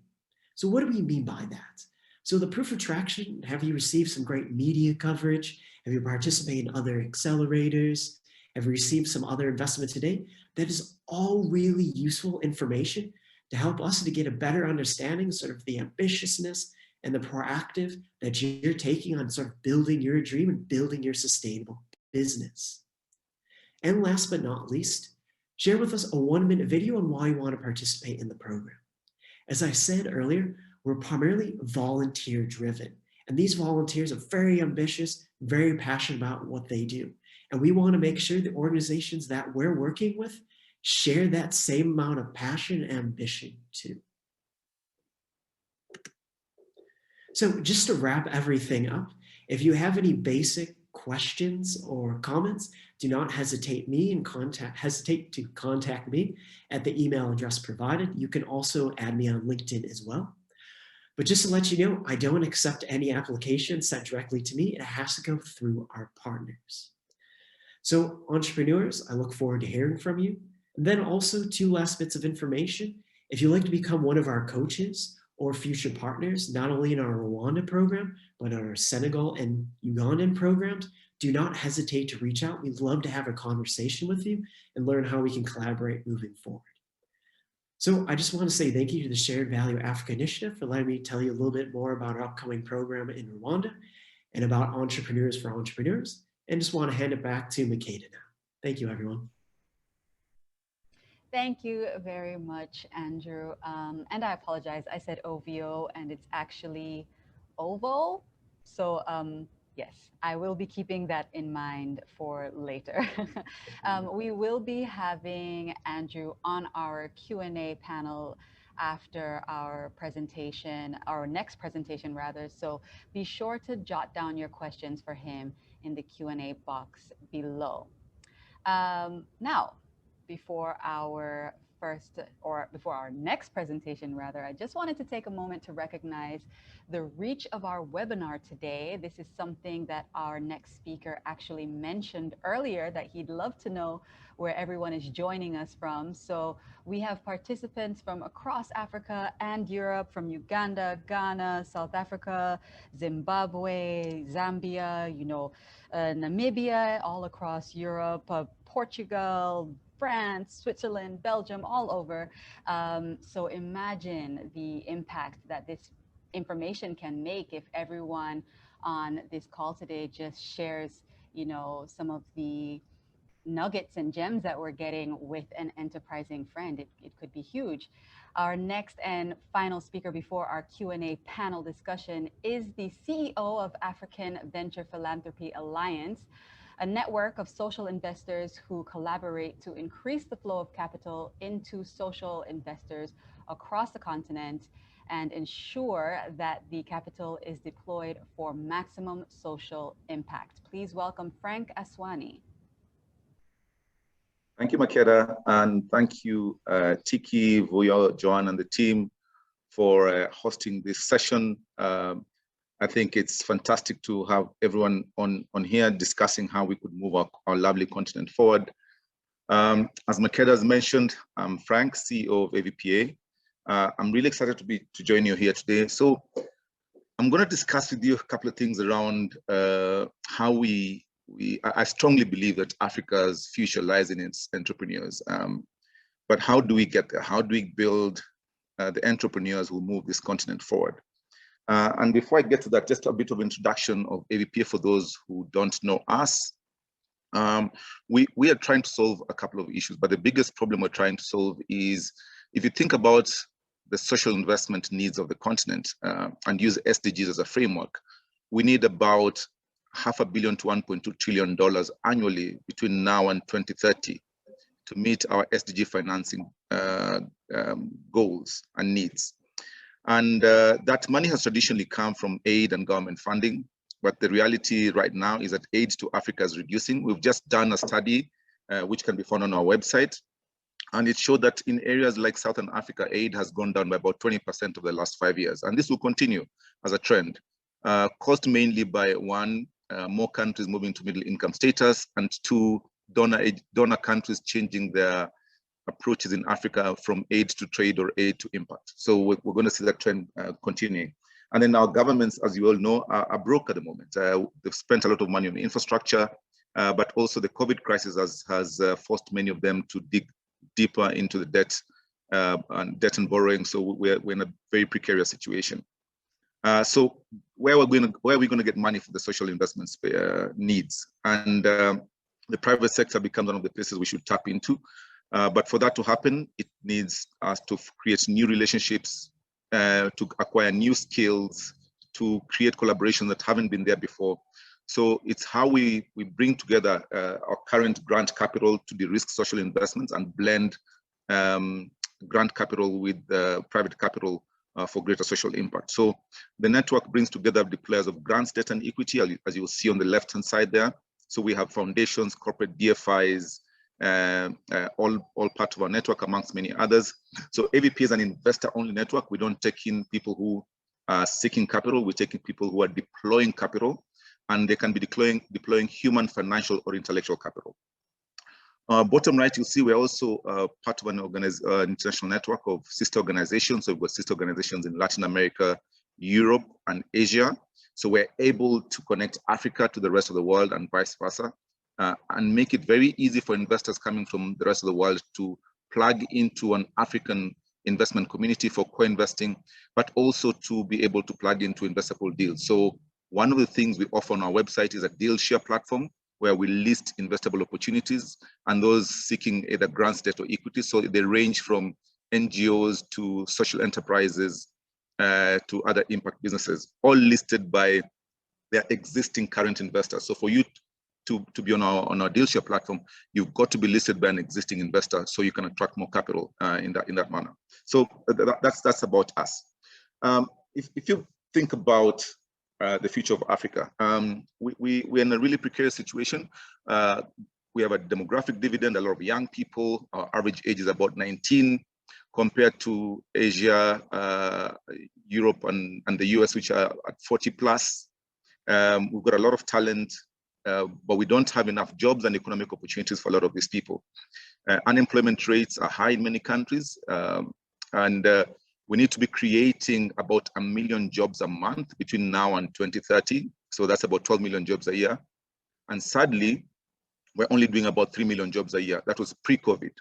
Speaker 6: So what do we mean by that? So the proof of traction, have you received some great media coverage? Have you participated in other accelerators? Have you received some other investment today? That is all really useful information to help us to get a better understanding, sort of the ambitiousness and the proactive that you're taking on sort of building your dream and building your sustainable business. And last but not least, share with us a 1-minute video on why you want to participate in the program. As I said earlier, we're primarily volunteer driven, and these volunteers are very ambitious, very passionate about what they do. And we want to make sure the organizations that we're working with share that same amount of passion and ambition too. So just to wrap everything up, if you have any basic questions or comments, do not hesitate to contact me at the email address provided. You can also add me on LinkedIn as well. But just to let you know, I don't accept any applications sent directly to me. It has to go through our partners. So entrepreneurs, I look forward to hearing from you. Then also 2 last bits of information. If you'd like to become one of our coaches or future partners, not only in our Rwanda program, but our Senegal and Ugandan programs, do not hesitate to reach out. We'd love to have a conversation with you and learn how we can collaborate moving forward. So I just want to say thank you to the Shared Value Africa Initiative for letting me tell you a little bit more about our upcoming program in Rwanda and about Entrepreneurs for Entrepreneurs. And just want to hand it back to Makeda now. Thank you, everyone.
Speaker 1: Thank you very much, Andrew. And I apologize, I said OVO and it's actually OVO. So yes, I will be keeping that in mind for later. We will be having Andrew on our Q&A panel after our presentation, our next presentation rather. So be sure to jot down your questions for him in the Q&A box below. Now, before our next presentation rather, I just wanted to take a moment to recognize the reach of our webinar today. This is something that our next speaker actually mentioned earlier, that he'd love to know where everyone is joining us from. So we have participants from across Africa and Europe, from Uganda, Ghana, South Africa, Zimbabwe, Zambia, Namibia, all across Europe, Portugal, France, Switzerland, Belgium, all over. So imagine the impact that this information can make if everyone on this call today just shares, some of the nuggets and gems that we're getting with an enterprising friend. It could be huge. Our next and final speaker before our Q&A panel discussion is the CEO of African Venture Philanthropy Alliance, a network of social investors who collaborate to increase the flow of capital into social investors across the continent and ensure that the capital is deployed for maximum social impact. Please welcome Frank Aswani.
Speaker 7: Thank you, Makeda, and thank you, Tiki, Vuyo, Joanne, and the team for hosting this session. I think it's fantastic to have everyone on here discussing how we could move our lovely continent forward. As Makeda has mentioned, I'm Frank, CEO of AVPA. I'm really excited to join you here today. So I'm going to discuss with you a couple of things around how I strongly believe that Africa's future lies in its entrepreneurs. But how do we get there? How do we build the entrepreneurs who move this continent forward? And before I get to that, just a bit of introduction of AVPA for those who don't know us. We are trying to solve a couple of issues, but the biggest problem we're trying to solve is, if you think about the social investment needs of the continent and use SDGs as a framework, we need about $500 billion to $1.2 trillion annually between now and 2030 to meet our SDG financing goals and needs. And that money has traditionally come from aid and government funding, but the reality right now is that aid to Africa is reducing. We've just done a study which can be found on our website, and it showed that in areas like Southern Africa, aid has gone down by about 20% over the last 5 years, and this will continue as a trend, caused mainly by one, more countries moving to middle income status, and two, donor countries changing their approaches in Africa from aid to trade or aid to impact. So we're going to see that trend continuing. And then our governments, as you all know, are broke at the moment. They've spent a lot of money on infrastructure, but also the COVID crisis has forced many of them to dig deeper into the debt and borrowing. So we're in a very precarious situation. So where are we going to get money for the social investments needs? And the private sector becomes one of the places we should tap into. But for that to happen, it needs us to create new relationships, to acquire new skills, to create collaborations that haven't been there before. So it's how we bring together our current grant capital to de-risk social investments and blend grant capital with private capital for greater social impact. So the network brings together deployers of grants, debt, and equity, as you'll see on the left-hand side there. So we have foundations, corporate DFIs, all part of our network, amongst many others. So AVP is an investor-only network. We don't take in people who are seeking capital. We take in people who are deploying capital, and they can be deploying human, financial, or intellectual capital. Bottom right, you'll see we're also part of an international network of sister organizations. So we've got sister organizations in Latin America, Europe, and Asia. So we're able to connect Africa to the rest of the world and vice versa, and make it very easy for investors coming from the rest of the world to plug into an African investment community for co-investing, but also to be able to plug into investable deals. So one of the things we offer on our website is a deal share platform, where we list investable opportunities and those seeking either grants, debt, or equity. So they range from NGOs to social enterprises to other impact businesses, all listed by their existing current investors. So for you to be on our deal share platform, you've got to be listed by an existing investor so you can attract more capital in that manner. So that's about us. If you think about the future of Africa, we're in a really precarious situation. We have a demographic dividend, a lot of young people. Our average age is about 19 compared to Asia, Europe, and the US, which are at 40 plus. We've got a lot of talent, but we don't have enough jobs and economic opportunities for a lot of these people. Unemployment rates are high in many countries, and we need to be creating about 1 million jobs a month between now and 2030. So that's about 12 million jobs a year. And sadly, we're only doing about 3 million jobs a year. That was pre-COVID.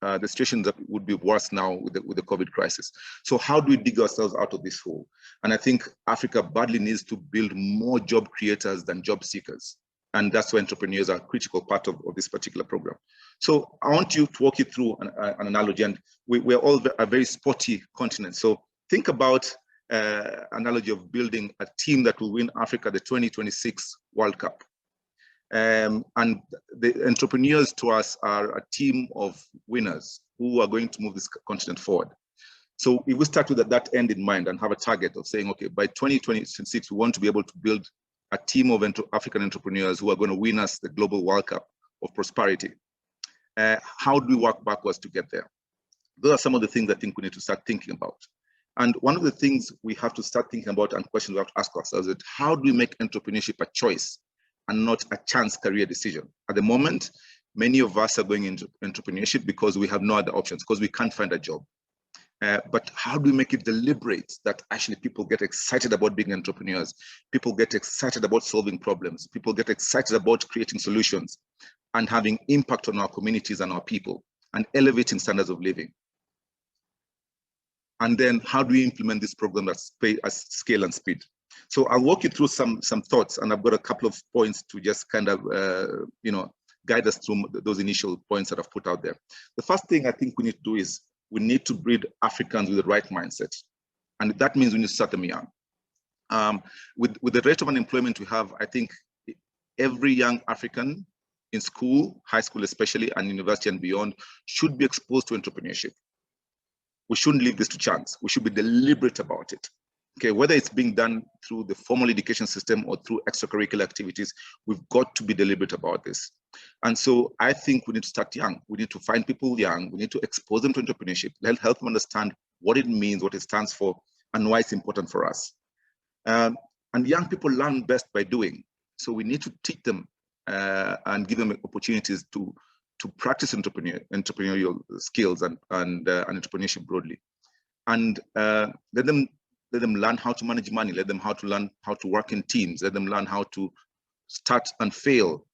Speaker 7: The situation would be worse now with the COVID crisis. So how do we dig ourselves out of this hole? And I think Africa badly needs to build more job creators than job seekers. And that's why entrepreneurs are a critical part of this particular program. So I want you to walk you through an analogy, and we're all a very sporty continent. So think about analogy of building a team that will win Africa the 2026 World Cup. And the entrepreneurs to us are a team of winners who are going to move this continent forward. So if we start with that end in mind and have a target of saying, okay, by 2026, we want to be able to build a team of African entrepreneurs who are going to win us the global World Cup of prosperity. How do we work backwards to get there? Those are some of the things I think we need to start thinking about. And one of the things we have to start thinking about and questions we have to ask ourselves is, how do we make entrepreneurship a choice and not a chance career decision? At the moment, many of us are going into entrepreneurship because we have no other options, because we can't find a job. But how do we make it deliberate that actually people get excited about being entrepreneurs? People get excited about solving problems. People get excited about creating solutions and having impact on our communities and our people and elevating standards of living. And then how do we implement this program at scale and speed? So I'll walk you through some thoughts, and I've got a couple of points to just kind of, guide us through those initial points that I've put out there. The first thing I think we need to do is we need to breed Africans with the right mindset. And that means we need to start them young. With the rate of unemployment we have, I think every young African in school, high school especially, and university and beyond, should be exposed to entrepreneurship. We shouldn't leave this to chance. We should be deliberate about it. Okay, whether it's being done through the formal education system or through extracurricular activities, we've got to be deliberate about this. And so I think we need to start young. We need to find people young. We need to expose them to entrepreneurship, help them understand what it means, what it stands for, and why it's important for us. And young people learn best by doing. So we need to teach them and give them opportunities to practice entrepreneurial skills and entrepreneurship broadly. And let them learn how to manage money, let them learn how to work in teams, let them learn how to start and fail.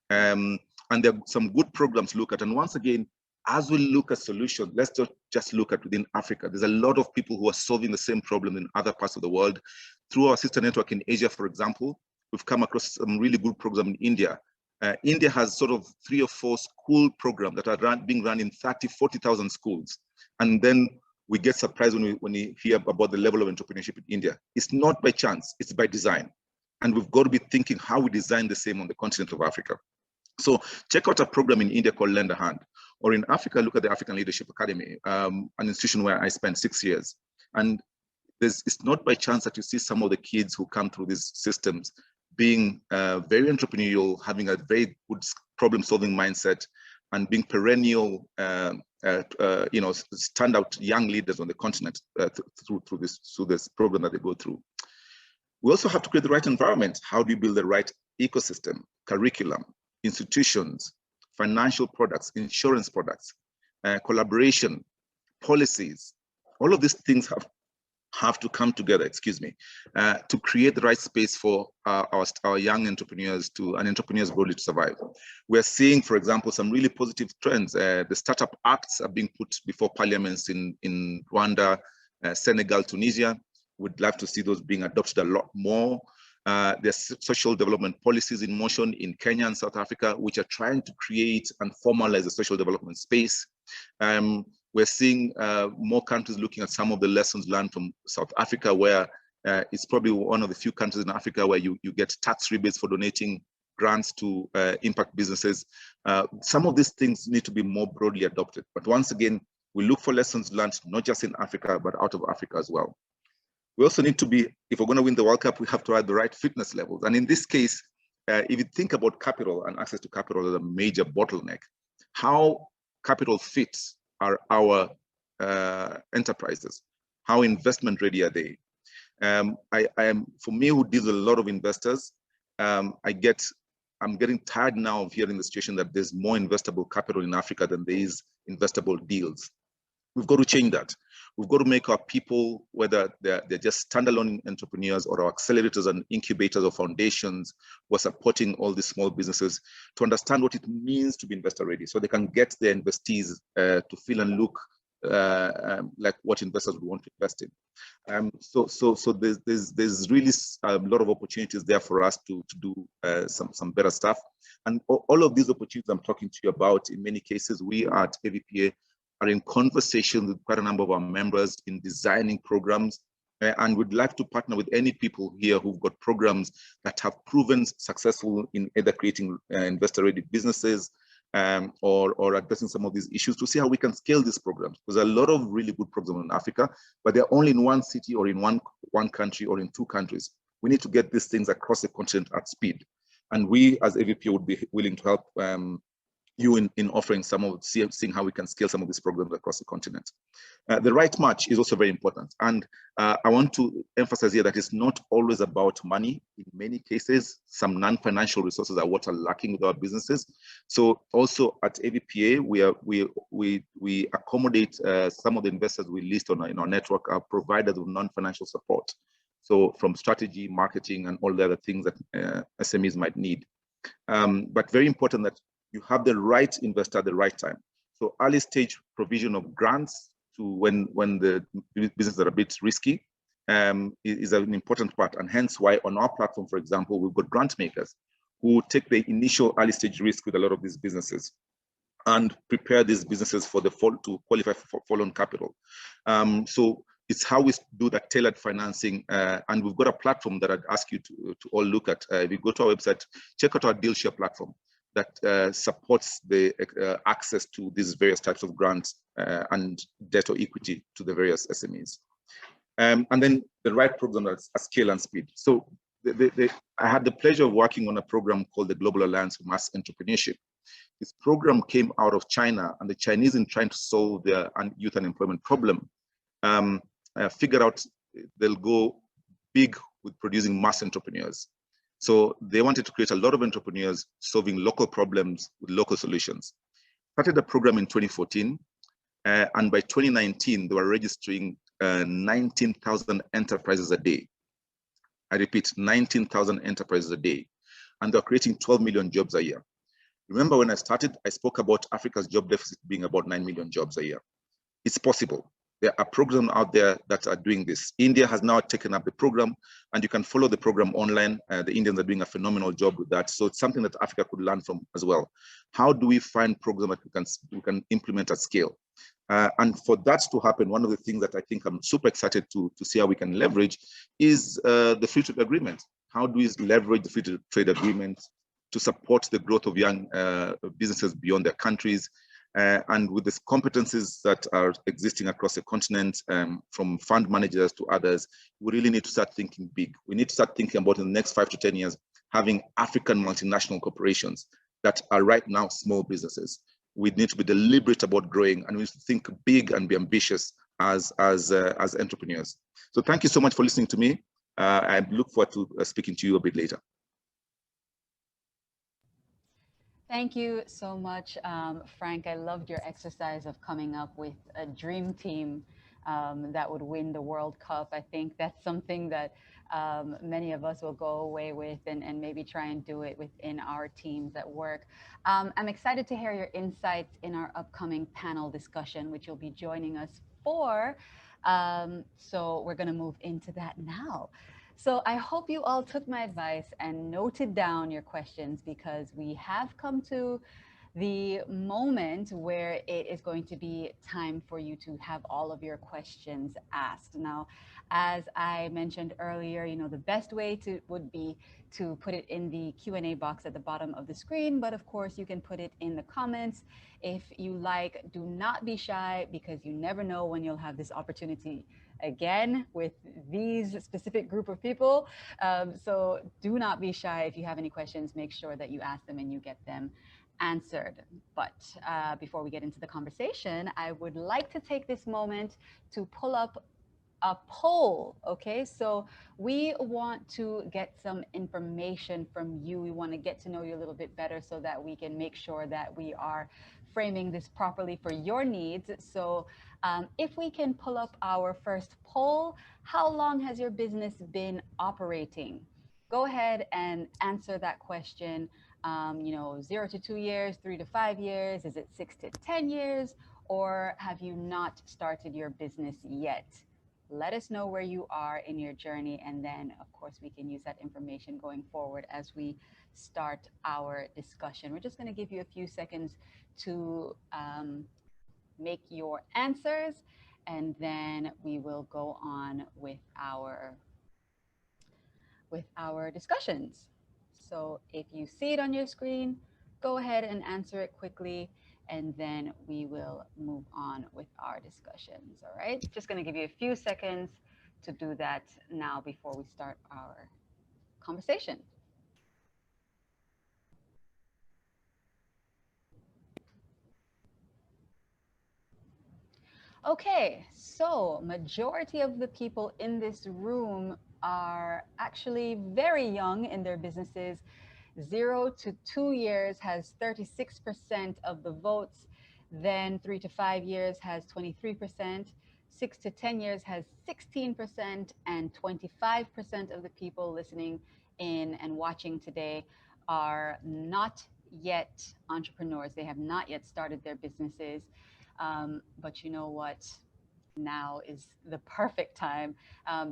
Speaker 7: And there are some good programs to look at. And once again, as we look at solutions, let's not just look at within Africa. There's a lot of people who are solving the same problem in other parts of the world. Through our sister network in Asia, for example, we've come across some really good programs in India. India has sort of 3 or 4 school programs that are being run in 40,000 schools. And then we get surprised when we hear about the level of entrepreneurship in India. It's not by chance, it's by design. And we've got to be thinking how we design the same on the continent of Africa. So check out a program in India called Lend a Hand. Or in Africa, look at the African Leadership Academy, an institution where I spent 6 years. And it's not by chance that you see some of the kids who come through these systems being very entrepreneurial, having a very good problem-solving mindset, and being perennial, standout young leaders on the continent through this program that they go through. We also have to create the right environment. How do you build the right ecosystem, curriculum, institutions, financial products, insurance products, collaboration, policies. All of these things have to come together, to create the right space for our young entrepreneurs and entrepreneurs broadly to survive. We're seeing, for example, some really positive trends. The startup acts are being put before parliaments in Rwanda, Senegal, Tunisia. We'd love to see those being adopted a lot more. There's social development policies in motion in Kenya and South Africa, which are trying to create and formalize a social development space. We're seeing more countries looking at some of the lessons learned from South Africa, where it's probably one of the few countries in Africa where you get tax rebates for donating grants to impact businesses. Some of these things need to be more broadly adopted. But once again, we look for lessons learned, not just in Africa, but out of Africa as well. We also need to be, if we're going to win the World Cup, we have to have the right fitness levels. And in this case, if you think about capital and access to capital as a major bottleneck, how capital fits are our enterprises? How investment ready are they? For me, who deals with a lot of investors, I'm getting tired now of hearing the situation that there's more investable capital in Africa than there is investable deals. We've got to change that. We've got to make our people, whether they're just standalone entrepreneurs or our accelerators and incubators or foundations who are supporting all these small businesses, to understand what it means to be investor ready, so they can get their investees to feel and look like what investors would want to invest in. So there's really a lot of opportunities there for us to do some better stuff. And all of these opportunities I'm talking to you about, in many cases, we at AVPA are in conversation with quite a number of our members in designing programs, and would like to partner with any people here who've got programs that have proven successful in either creating investor-ready businesses or addressing some of these issues, to see how we can scale these programs. There's a lot of really good programs in Africa, but they're only in one city or in one country or in two countries. We need to get these things across the continent at speed. And we as AVP would be willing to help you in offering seeing how we can scale some of these programs across the continent. The right match is also very important. And I want to emphasize here that it's not always about money. In many cases, some non-financial resources are what are lacking with our businesses. So also at AVPA, we accommodate some of the investors we list in our network are provided with non-financial support. So from strategy, marketing, and all the other things that SMEs might need. But very important that you have the right investor at the right time. So early stage provision of grants to when the businesses are a bit risky is an important part. And hence why on our platform, for example, we've got grant makers who take the initial early stage risk with a lot of these businesses and prepare these businesses for to qualify for follow-on capital. So it's how we do that tailored financing. And we've got a platform that I'd ask you to all look at. If you go to our website, check out our DealShare platform that supports the access to these various types of grants and debt or equity to the various SMEs. And then the right program at scale and speed. So I had the pleasure of working on a program called the Global Alliance for Mass Entrepreneurship. This program came out of China, and the Chinese, in trying to solve their youth unemployment problem, figured out they'll go big with producing mass entrepreneurs. So they wanted to create a lot of entrepreneurs solving local problems with local solutions. Started the program in 2014, and by 2019, they were registering 19,000 enterprises a day. I repeat, 19,000 enterprises a day. And they're creating 12 million jobs a year. Remember when I started, I spoke about Africa's job deficit being about 9 million jobs a year. It's possible. There are programs out there that are doing this. India has now taken up the program, and you can follow the program online. The Indians are doing a phenomenal job with that. So it's something that Africa could learn from as well. How do we find programs that we can implement at scale? And for that to happen, one of the things that I think I'm super excited to see how we can leverage is the free trade agreement. How do we leverage the free trade agreement to support the growth of young businesses beyond their countries? And with the competencies that are existing across the continent, from fund managers to others, we really need to start thinking big. We need to start thinking about in the next 5 to 10 years, having African multinational corporations that are right now small businesses. We need to be deliberate about growing, and we need to think big and be ambitious as entrepreneurs. So thank you so much for listening to me. I look forward to speaking to you a bit later.
Speaker 1: Thank you so much, Frank. I loved your exercise of coming up with a dream team that would win the World Cup. I think that's something that many of us will go away with and maybe try and do it within our teams at work. I'm excited to hear your insights in our upcoming panel discussion, which you'll be joining us for. So we're going to move into that now. So I hope you all took my advice and noted down your questions because we have come to the moment where it is going to be time for you to have all of your questions asked. Now, as I mentioned earlier, the best way to would be to put it in the Q&A box at the bottom of the screen, but of course you can put it in the comments if you like. Do not be shy because you never know when you'll have this opportunity again with these specific group of people. So do not be shy. If you have any questions, make sure that you ask them and you get them answered. But before we get into the conversation, I would like to take this moment to pull up a poll. Okay, so we want to get some information from you. We want to get to know you a little bit better so that we can make sure that we are framing this properly for your needs. So if we can pull up our first poll, how long has your business been operating? Go ahead and answer that question. 0 to 2 years, 3 to 5 years, is it 6 to 10 years, or have you not started your business yet? Let us know where you are in your journey, and then of course we can use that information going forward as we start our discussion. We're just going to give you a few seconds to make your answers, and then we will go on with our discussions. So if you see it on your screen, go ahead and answer it quickly, and then we will move on with our discussions. All right, just going to give you a few seconds to do that now before we start our conversation. Okay, so majority of the people in this room are actually very young in their businesses. 0 to 2 years has 36% of the votes. Then 3 to 5 years has 23%. 6 to 10 years has 16%, and 25% of the people listening in and watching today are not yet entrepreneurs. They have not yet started their businesses. But you know what? Now is the perfect time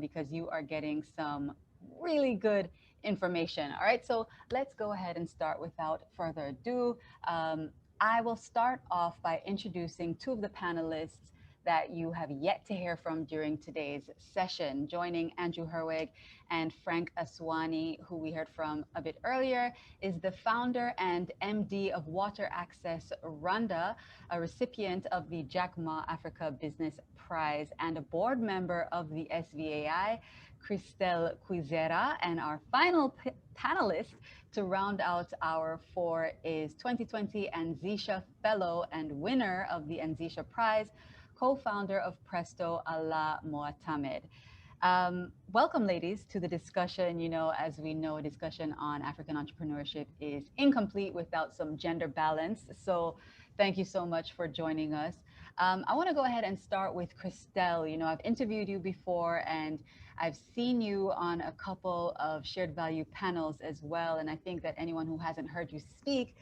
Speaker 1: because you are getting some really good information. All right, so let's go ahead and start without further ado. I will start off by introducing two of the panelists that you have yet to hear from during today's session. Joining Andrew Herwig and Frank Aswani, who we heard from a bit earlier, is the founder and MD of Water Access Rwanda, a recipient of the Jack Ma Africa Business Prize, and a board member of the SVAI, Christelle Quizera. And our final panelist to round out our four is 2020 Anzisha Fellow and winner of the Anzisha Prize, co-founder of Presto, Ala Moatamed. Welcome, ladies, to the discussion. As we know, a discussion on African entrepreneurship is incomplete without some gender balance. So thank you so much for joining us. I want to go ahead and start with Christelle. I've interviewed you before, and I've seen you on a couple of shared value panels as well. And I think that anyone who hasn't heard you speak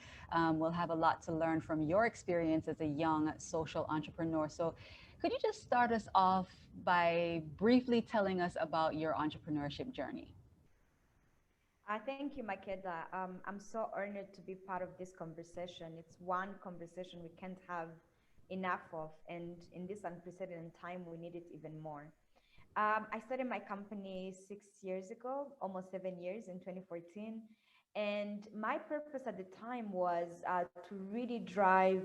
Speaker 1: will have a lot to learn from your experience as a young social entrepreneur. So could you just start us off by briefly telling us about your entrepreneurship journey?
Speaker 8: Thank you, Makeda. I'm so honored to be part of this conversation. It's one conversation we can't have enough of, and in this unprecedented time, we need it even more. I started my company 6 years ago, almost 7 years, in 2014. And my purpose at the time was to really drive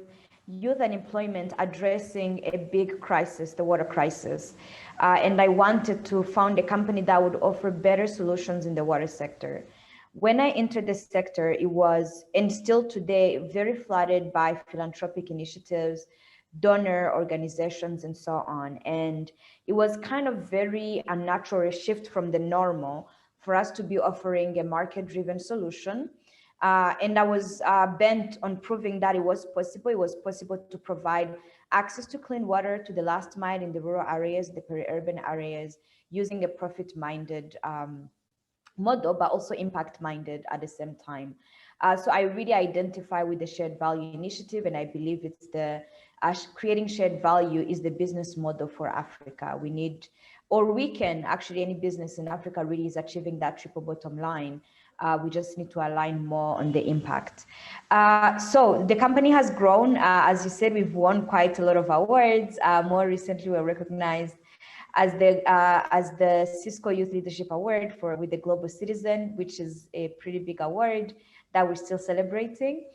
Speaker 8: youth unemployment, addressing a big crisis, the water crisis. And I wanted to found a company that would offer better solutions in the water sector. When I entered the sector, it was, and still today, very flooded by philanthropic initiatives, donor organizations, and so on. And it was kind of very unnatural shift from the normal for us to be offering a market-driven solution And I was bent on proving that it was possible. It was possible to provide access to clean water to the last mile in the rural areas, the peri-urban areas, using a profit-minded model, but also impact-minded at the same time. So I really identify with the shared value initiative, and I believe it's the creating shared value is the business model for Africa. We need, or we can actually, any business in Africa really is achieving that triple bottom line. We just need to align more on the impact. So the company has grown. As you said, we've won quite a lot of awards. More recently, we were recognized as the Cisco Youth Leadership Award with the Global Citizen, which is a pretty big award that we're still celebrating.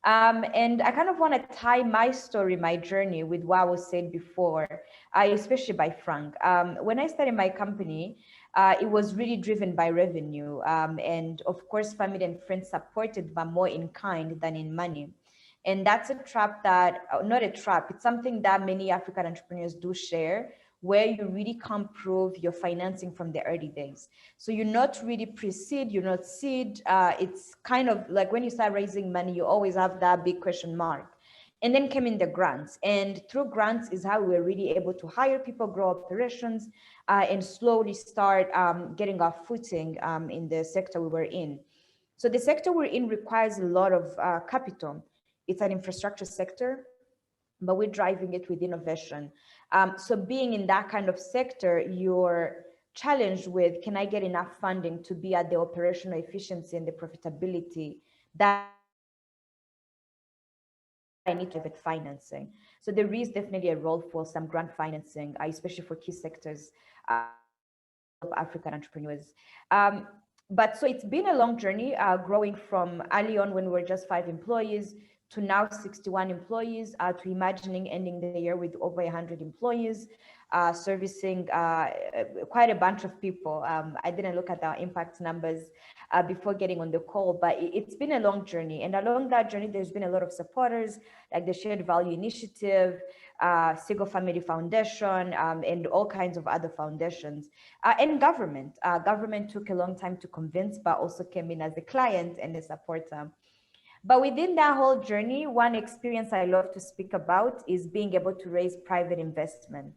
Speaker 8: And I kind of want to tie my story, my journey with what was said before, especially by Frank. When I started my company, it was really driven by revenue. And of course, family and friends supported, but more in kind than in money. And that's a trap that, not a trap, it's something that many African entrepreneurs do share, where you really can't prove your financing from the early days. So you're not really pre-seed, you're not seed. It's kind of like when you start raising money, you always have that big question mark. And then came in the grants. And through grants is how we were really able to hire people, grow operations, and slowly start getting our footing in the sector we were in. So the sector we're in requires a lot of capital. It's an infrastructure sector, but we're driving it with innovation. So being in that kind of sector, you're challenged with, can I get enough funding to be at the operational efficiency and the profitability that I need to get financing? So there is definitely a role for some grant financing, especially for key sectors of African entrepreneurs. But so it's been a long journey, growing from early on when we were just 5 employees to now 61 employees, to imagining ending the year with over 100 employees, servicing quite a bunch of people. I didn't look at our impact numbers before getting on the call, but it's been a long journey. And along that journey, there's been a lot of supporters, like the Shared Value Initiative, Sigo Family Foundation, and all kinds of other foundations. And government. Government took a long time to convince, but also came in as a client and a supporter. But within that whole journey, one experience I love to speak about is being able to raise private investment.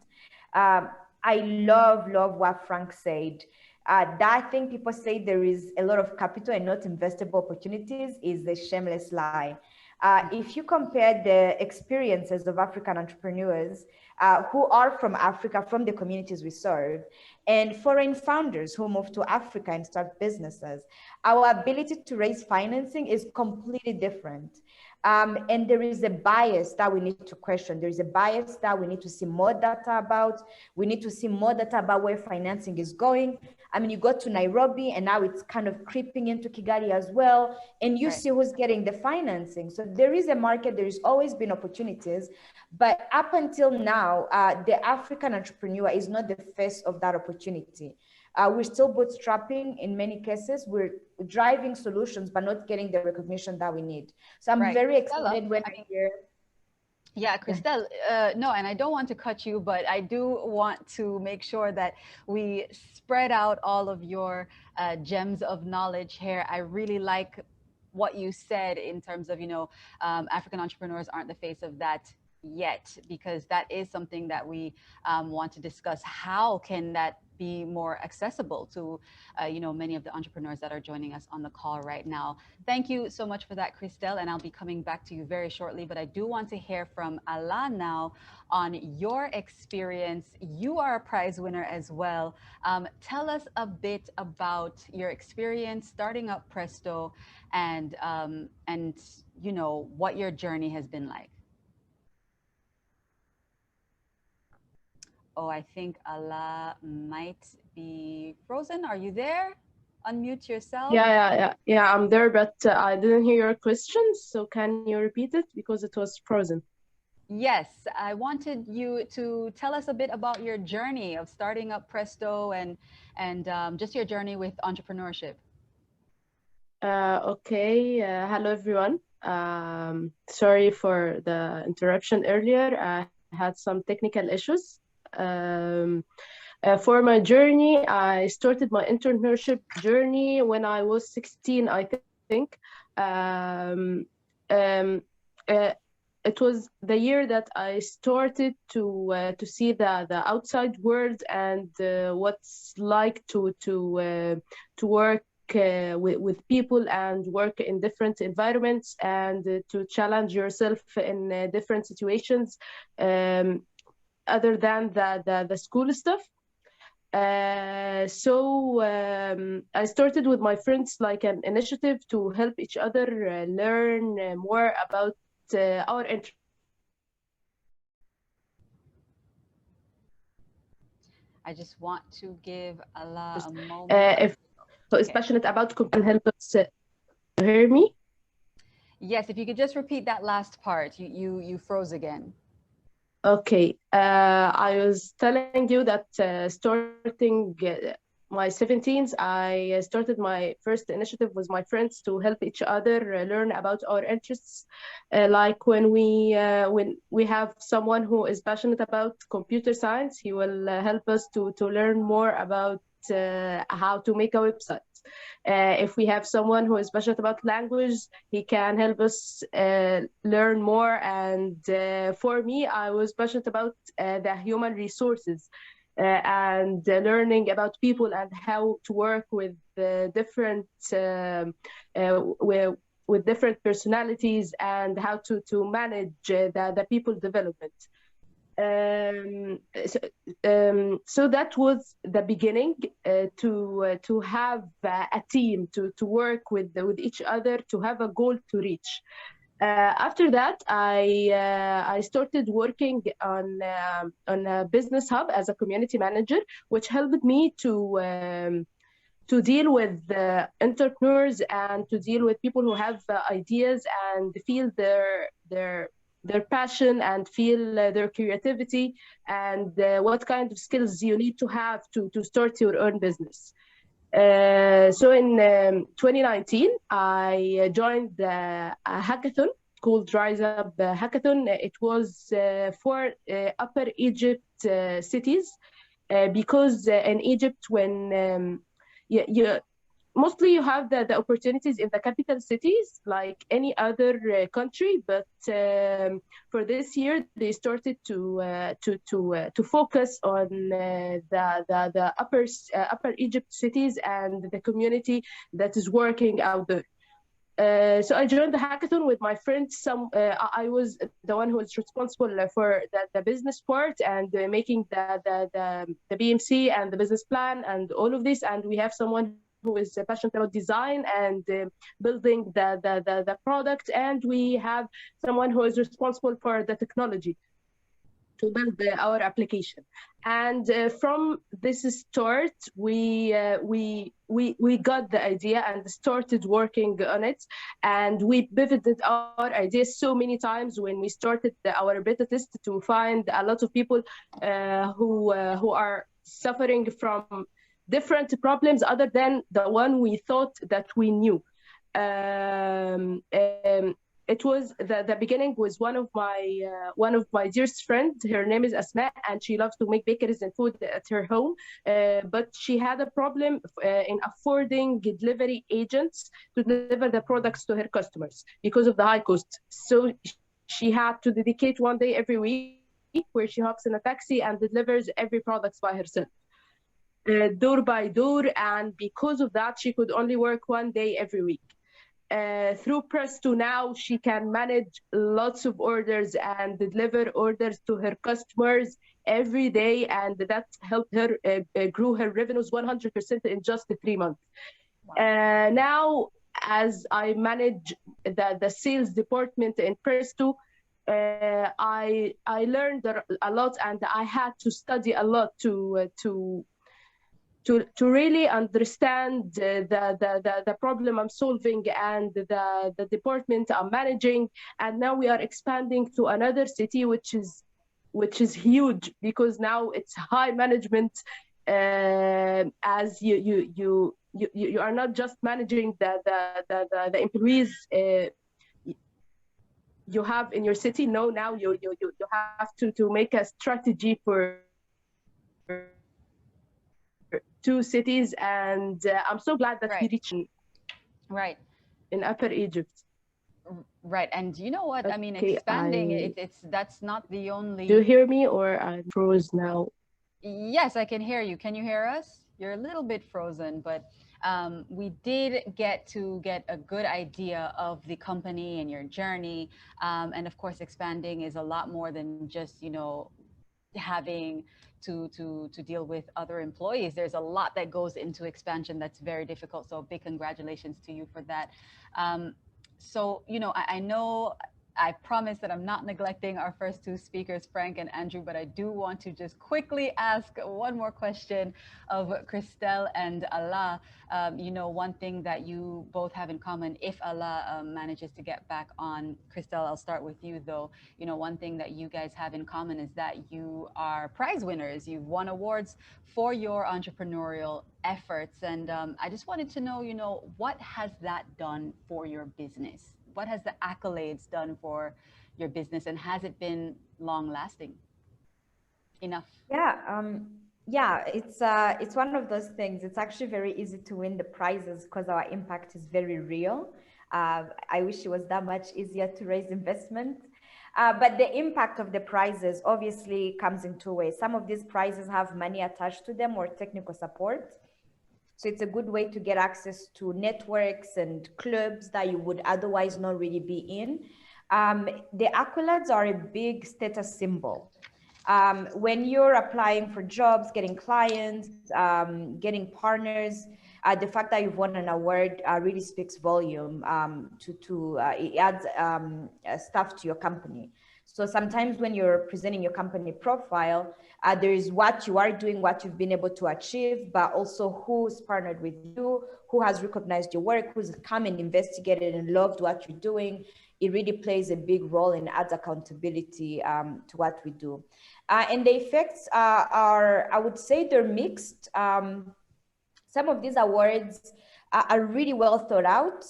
Speaker 8: I love what Frank said. That thing people say there is a lot of capital and not investable opportunities is a shameless lie. If you compare the experiences of African entrepreneurs who are from Africa, from the communities we serve, and foreign founders who move to Africa and start businesses, our ability to raise financing is completely different. And there is a bias that we need to question. There is a bias that we need to see more data about. We need to see more data about where financing is going. I mean, you go to Nairobi and now it's kind of creeping into Kigali as well. And you see who's getting the financing. So there is a market, there's always been opportunities. But up until now, the African entrepreneur is not the face of that opportunity. We're still bootstrapping in many cases. We're driving solutions, but not getting the recognition that we need. So I'm very excited when I hear.
Speaker 1: Yeah, Christelle, no, and I don't want to cut you, but I do want to make sure that we spread out all of your gems of knowledge here. I really like what you said in terms of, African entrepreneurs aren't the face of that yet, because that is something that we want to discuss. How can that be more accessible to many of the entrepreneurs that are joining us on the call right now? Thank you so much for that, Christelle, and I'll be coming back to you very shortly, but I do want to hear from Ala now on your experience. You are a prize winner as well. Tell us a bit about your experience starting up Presto and what your journey has been like. Oh, I think Allah might be frozen. Are you there? Unmute yourself.
Speaker 9: Yeah, I'm there, but I didn't hear your question. So can you repeat it because it was frozen?
Speaker 1: Yes, I wanted you to tell us a bit about your journey of starting up Presto and just your journey with entrepreneurship.
Speaker 9: Okay. Hello, everyone. Sorry for the interruption earlier. I had some technical issues. For my journey, I started my entrepreneurship journey when I was 16, I think. Um, um, it was the year that I started to see the outside world and what's like to work with people and work in different environments and to challenge yourself in different situations, other than the school stuff. I started with my friends like an initiative to help each other learn more about our interests.
Speaker 1: I just want to give Allah a moment.
Speaker 9: If so is
Speaker 1: Okay.
Speaker 9: passionate about and help us hear me.
Speaker 1: Yes, if you could just repeat that last part. You froze again.
Speaker 9: Okay, I was telling you that starting my 17s, I started my first initiative with my friends to help each other learn about our interests. Like when we have someone who is passionate about computer science, he will help us to learn more about how to make a website. If we have someone who is passionate about language, he can help us learn more. And for me, I was passionate about the human resources and learning about people and how to work with different with different personalities and how to manage the people development. Um, so, so that was the beginning to have a team to work with each other to have a goal to reach. After that, I started working on a business hub as a community manager, which helped me to deal with entrepreneurs and to deal with people who have ideas and feel their passion and feel their creativity and what kind of skills you need to have to start your own business. So in 2019, I joined a hackathon called Rise Up Hackathon. It was for Upper Egypt cities because in Egypt, when you mostly you have the opportunities in the capital cities like any other country, but for this year they started to focus on the upper Egypt cities and the community that is working out there. So I joined the hackathon with my friends. I was the one who was responsible for the business part and making the BMC and the business plan and all of this. And we have someone who is passionate about design and building the product. And we have someone who is responsible for the technology to build our application. And from this start, we got the idea and started working on it. And we pivoted our ideas so many times when we started our beta test to find a lot of people who are suffering from different problems other than the one we thought that we knew. It was the beginning was one of my dearest friends. Her name is Asma, and she loves to make bakeries and food at her home. But she had a problem in affording delivery agents to deliver the products to her customers because of the high cost. So she had to dedicate one day every week where she hops in a taxi and delivers every product by herself. Door by door, and because of that, she could only work one day every week. Through Presto now, she can manage lots of orders and deliver orders to her customers every day, and that helped her grew her revenues 100% in just 3 months. Wow. Now, as I manage the sales department in Presto, I learned a lot, and I had to study a lot to really understand the problem I'm solving and the department I'm managing. And now we are expanding to another city, which is huge because now it's high management. As you are not just managing the employees you have in your city. No, now you have to make a strategy for 2 cities, and I'm so glad that we reached.
Speaker 1: Right.
Speaker 9: in Upper Egypt.
Speaker 1: Right. And you know what? I mean,
Speaker 9: Okay,
Speaker 1: expanding that's not the only.
Speaker 9: Do you hear me, or I'm froze now?
Speaker 1: Yes, I can hear you. Can you hear us? You're a little bit frozen, but we did get a good idea of the company and your journey. And of course, expanding is a lot more than just, having to deal with other employees. There's a lot that goes into expansion that's very difficult. So big congratulations to you for that. So, I know I promise that I'm not neglecting our first two speakers, Frank and Andrew, but I do want to just quickly ask one more question of Christelle and Allah. One thing that you both have in common, if Allah manages to get back on, Christelle, I'll start with you though. One thing that you guys have in common is that you are prize winners. You've won awards for your entrepreneurial efforts. And I just wanted to know, what has that done for your business? What has the accolades done for your business, and has it been long lasting enough?
Speaker 8: Yeah, it's one of those things. It's actually very easy to win the prizes because our impact is very real. I wish it was that much easier to raise investment. But the impact of the prizes obviously comes in two ways. Some of these prizes have money attached to them or technical support. So it's a good way to get access to networks and clubs that you would otherwise not really be in. The accolades are a big status symbol. When you're applying for jobs, getting clients, getting partners, the fact that you've won an award really speaks volume. It adds stuff to your company. So sometimes when you're presenting your company profile, there is what you are doing, what you've been able to achieve, but also who's partnered with you, who has recognized your work, who's come and investigated and loved what you're doing. It really plays a big role and adds accountability to what we do. And the effects are, I would say they're mixed. Some of these awards are really well thought out.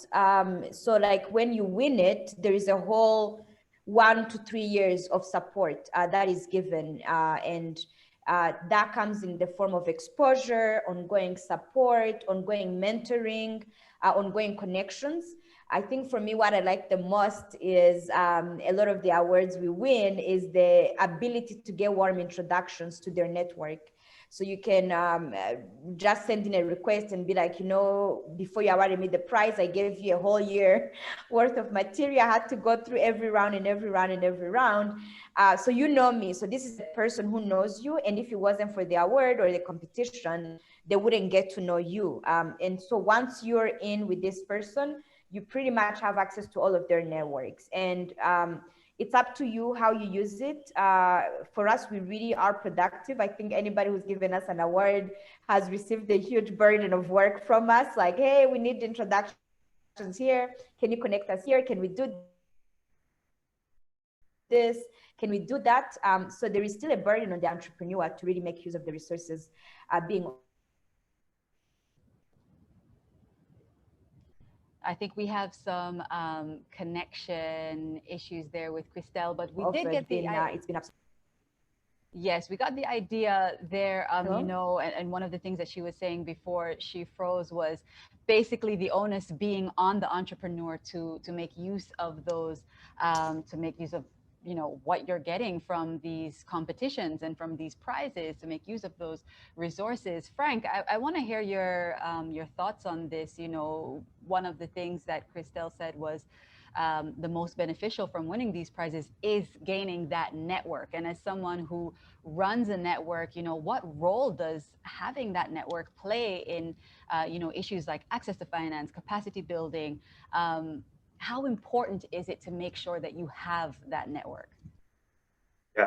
Speaker 8: So like when you win it, there is a whole 1 to 3 years of support that is given. And that comes in the form of exposure, ongoing support, ongoing mentoring, ongoing connections. I think for me, what I like the most is a lot of the awards we win is the ability to get warm introductions to their network. So you can just send in a request and be like, before you awarded me the prize, I gave you a whole year worth of material. I had to go through every round and every round and every round. So you know me. So this is a person who knows you. And if it wasn't for the award or the competition, they wouldn't get to know you. And so once you're in with this person, you pretty much have access to all of their networks. And it's up to you how you use it. For us, we really are productive. I think anybody who's given us an award has received a huge burden of work from us. Like, hey, we need introductions here. Can you connect us here? Can we do this? Can we do that? So there is still a burden on the entrepreneur to really make use of the resources being.
Speaker 1: I think we have some connection issues there with Christelle, but we did get
Speaker 8: it's been
Speaker 1: Yes, we got the idea there, and one of the things that she was saying before she froze was basically the onus being on the entrepreneur to make use of those, to make use of what you're getting from these competitions and from these prizes, to make use of those resources. Frank, I want to hear your thoughts on this. One of the things that Christelle said was the most beneficial from winning these prizes is gaining that network. And as someone who runs a network, what role does having that network play in issues like access to finance, capacity building? How important is it to make sure that you have that network?
Speaker 7: Yeah,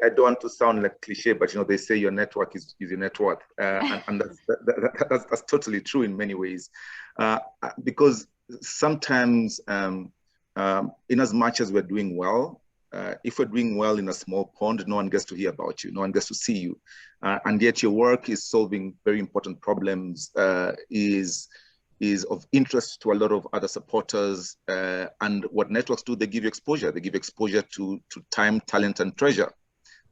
Speaker 7: I don't want to sound like cliche, but they say your network is your net worth, and that's totally true in many ways, because sometimes, in as much as we're doing well, if we're doing well in a small pond, no one gets to hear about you, no one gets to see you, and yet your work is solving very important problems, is of interest to a lot of other supporters. And what networks do, they give you exposure. They give exposure to time, talent, and treasure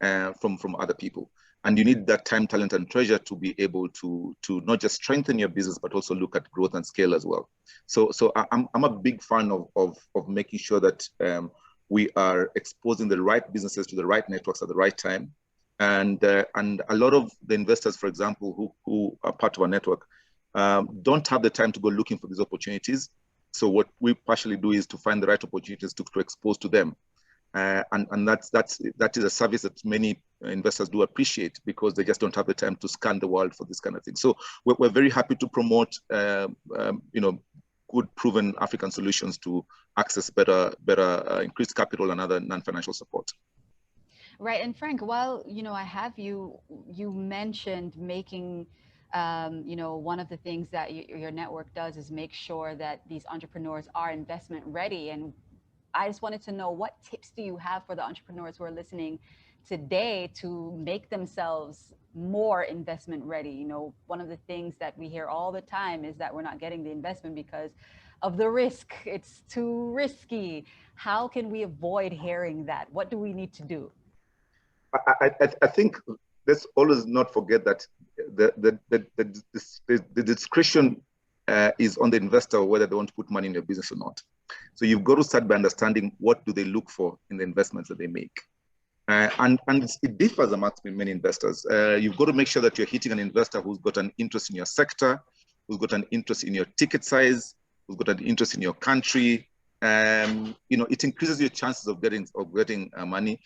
Speaker 7: from other people. And you need that time, talent, and treasure to be able to not just strengthen your business, but also look at growth and scale as well. So I'm a big fan of making sure that we are exposing the right businesses to the right networks at the right time. And a lot of the investors, for example, who are part of our network, don't have the time to go looking for these opportunities. So what we partially do is to find the right opportunities to expose to them. And that is a service that many investors do appreciate, because they just don't have the time to scan the world for this kind of thing. So we're very happy to promote, good proven African solutions to access better increased capital and other non-financial support.
Speaker 1: Right. And Frank, while, I have you mentioned making, one of the things that your network does is make sure that these entrepreneurs are investment ready. And I just wanted to know, what tips do you have for the entrepreneurs who are listening today to make themselves more investment ready? One of the things that we hear all the time is that we're not getting the investment because of the risk. It's too risky. How can we avoid hearing that? What do we need to do?
Speaker 7: I think let's always not forget that the discretion is on the investor whether they want to put money in your business or not. So you've got to start by understanding what do they look for in the investments that they make. And it differs amongst many investors. You've got to make sure that you're hitting an investor who's got an interest in your sector, who's got an interest in your ticket size, who's got an interest in your country. It increases your chances of getting money.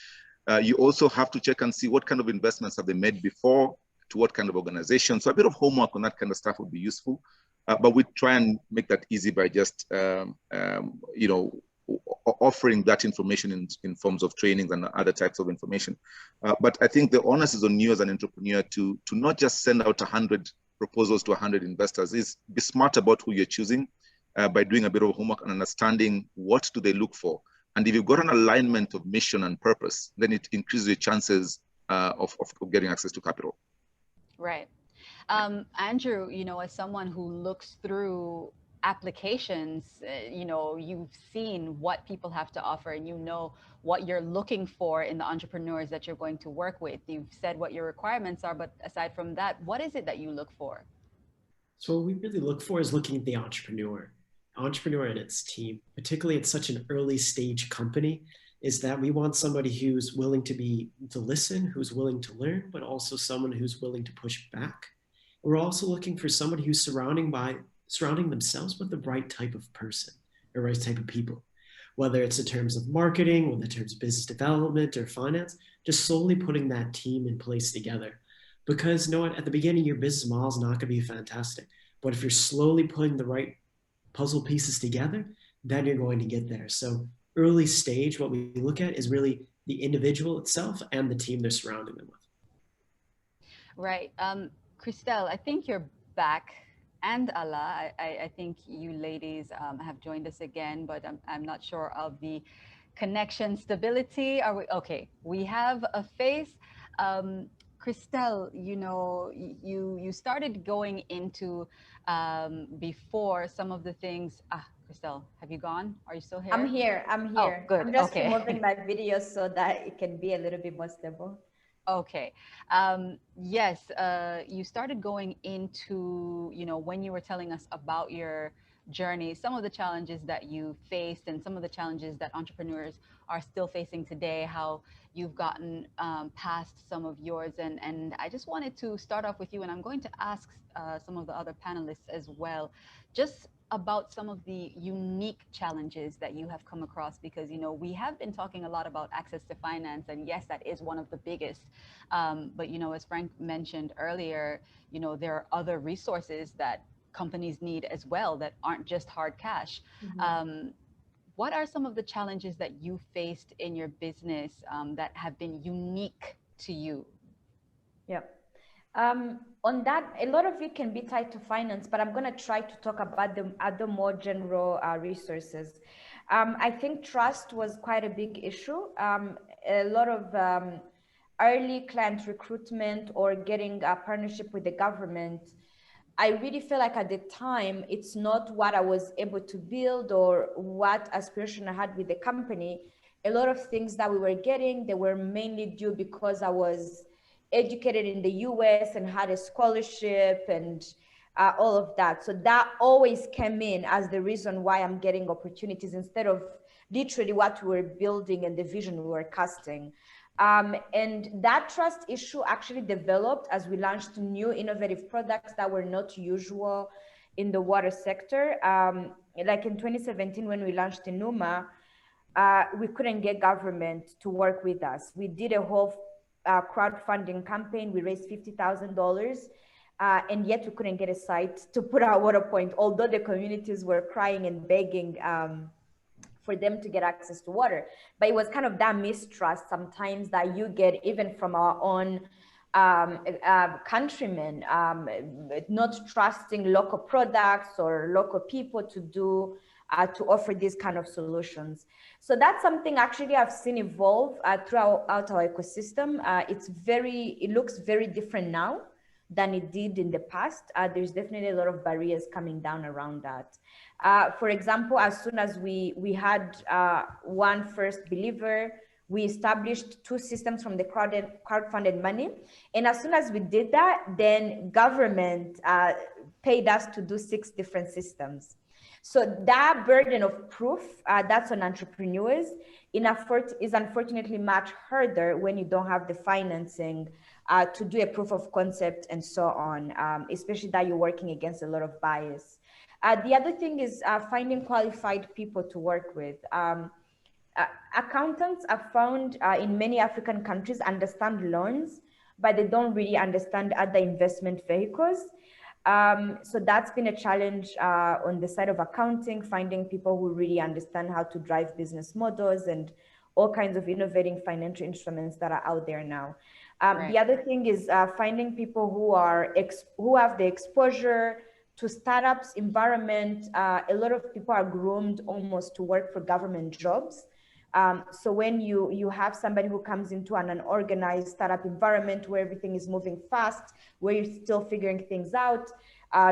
Speaker 7: You also have to check and see what kind of investments have they made before, to what kind of organization. So a bit of homework on that kind of stuff would be useful. But we try and make that easy by just, offering that information in forms of trainings and other types of information. But I think the onus is on you as an entrepreneur to not just send out 100 proposals to 100 investors. Is be smart about who you're choosing by doing a bit of homework and understanding what do they look for. And if you've got an alignment of mission and purpose, then it increases your chances of getting access to capital.
Speaker 1: Right. Andrew, as someone who looks through applications, you've seen what people have to offer, and what you're looking for in the entrepreneurs that you're going to work with. You've said what your requirements are, but aside from that, what is it that you look for?
Speaker 6: So what we really look for is looking at the entrepreneur and its team, particularly at such an early stage company, is that we want somebody who's willing to listen, who's willing to learn, but also someone who's willing to push back. We're also looking for somebody who's surrounding themselves with the right type of person or right type of people, whether it's in terms of marketing, whether in terms of business development or finance, just solely putting that team in place together. Because at the beginning, your business model is not going to be fantastic, but if you're slowly putting the right puzzle pieces together, then you're going to get there. So early stage, what we look at is really the individual itself and the team they're surrounding them with.
Speaker 1: Right. Christelle, I think you're back. And Allah, I think you ladies have joined us again, but I'm not sure of the connection stability. Are we okay? We have a face. Christelle, you started going into before some of the things. Christelle, have you gone? Are you still here?
Speaker 8: I'm here.
Speaker 1: Oh, good.
Speaker 8: I'm just
Speaker 1: Okay.
Speaker 8: removing my video so that it can be a little bit more stable.
Speaker 1: Okay. Yes, you started going into, when you were telling us about your journey, some of the challenges that you faced and some of the challenges that entrepreneurs are still facing today, how you've gotten past some of yours. And I just wanted to start off with you, and I'm going to ask some of the other panelists as well, just about some of the unique challenges that you have come across, because we have been talking a lot about access to finance, and yes, that is one of the biggest, but as Frank mentioned earlier, there are other resources that companies need as well that aren't just hard cash. Mm-hmm. What are some of the challenges that you faced in your business that have been unique to you?
Speaker 8: Yeah. On that, a lot of it can be tied to finance, but I'm going to try to talk about the other more general resources. I think trust was quite a big issue. A lot of early client recruitment or getting a partnership with the government, I really feel like at the time, it's not what I was able to build or what aspiration I had with the company. A lot of things that we were getting, they were mainly due because I was educated in the US and had a scholarship and all of that. So that always came in as the reason why I'm getting opportunities instead of literally what we were building and the vision we were casting. And that trust issue actually developed as we launched new innovative products that were not usual in the water sector. Like in 2017, when we launched Inuma, we couldn't get government to work with us. We did a whole crowdfunding campaign. We raised $50,000. And yet we couldn't get a site to put our water point, although the communities were crying and begging for them to get access to water. But it was kind of that mistrust sometimes that you get even from our own countrymen, not trusting local products or local people to do, to offer these kind of solutions. So that's something actually I've seen evolve throughout our ecosystem. It looks very different now than it did in the past. There's definitely a lot of barriers coming down around that. For example, as soon as we had one first believer, we established 2 systems from the crowdfunded money. And as soon as we did that, then government paid us to do 6 different systems. So that burden of proof, that's on entrepreneurs, is unfortunately much harder when you don't have the financing to do a proof of concept and so on, especially that you're working against a lot of bias. The other thing is finding qualified people to work with. Accountants are found in many African countries understand loans, but they don't really understand other investment vehicles. So that's been a challenge on the side of accounting, finding people who really understand how to drive business models and all kinds of innovating financial instruments that are out there now. Right. The other thing is finding people who have the exposure to startups environment. A lot of people are groomed almost to work for government jobs. So when you have somebody who comes into an unorganized startup environment where everything is moving fast, where you're still figuring things out,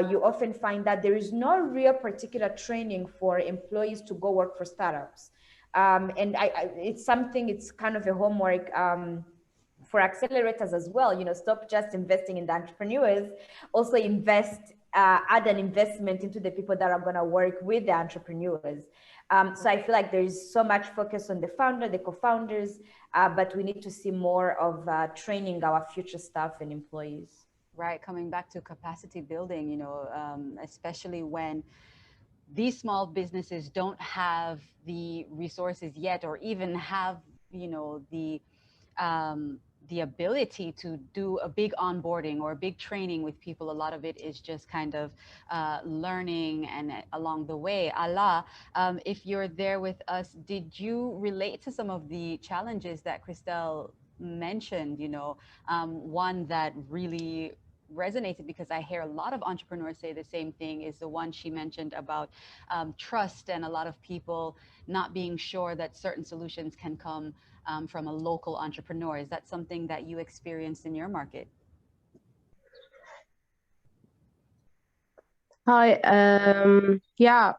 Speaker 8: you often find that there is no real particular training for employees to go work for startups. And it's kind of a homework for accelerators as well. Stop just investing in the entrepreneurs, also add an investment into the people that are going to work with the entrepreneurs. So I feel like there is so much focus on the founder, the co-founders, but we need to see more of training our future staff and employees.
Speaker 1: Right, coming back to capacity building, especially when these small businesses don't have the resources yet, or even have, the ability to do a big onboarding or a big training with people. A lot of it is just kind of learning and along the way. Allah, if you're there with us, did you relate to some of the challenges that Christelle mentioned? One that really resonated, because I hear a lot of entrepreneurs say the same thing, is the one she mentioned about trust, and a lot of people not being sure that certain solutions can come from a local entrepreneur. Is that something that you experienced in your market?
Speaker 9: Hi, yeah,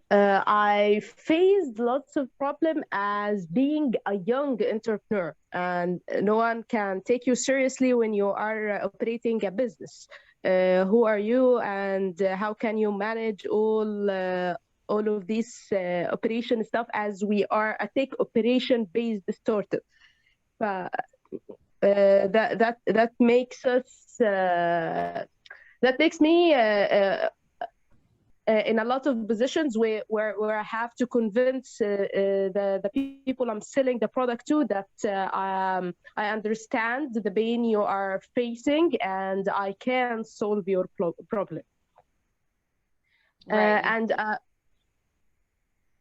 Speaker 9: I faced lots of problem as being a young entrepreneur, and no one can take you seriously when you are operating a business. Who are you, and how can you manage all of this operation stuff, as we are a tech operation based startup? That makes us that makes me in a lot of positions where I have to convince the people I'm selling the product to that I understand the pain you are facing and I can solve your problem.
Speaker 1: Right.
Speaker 9: And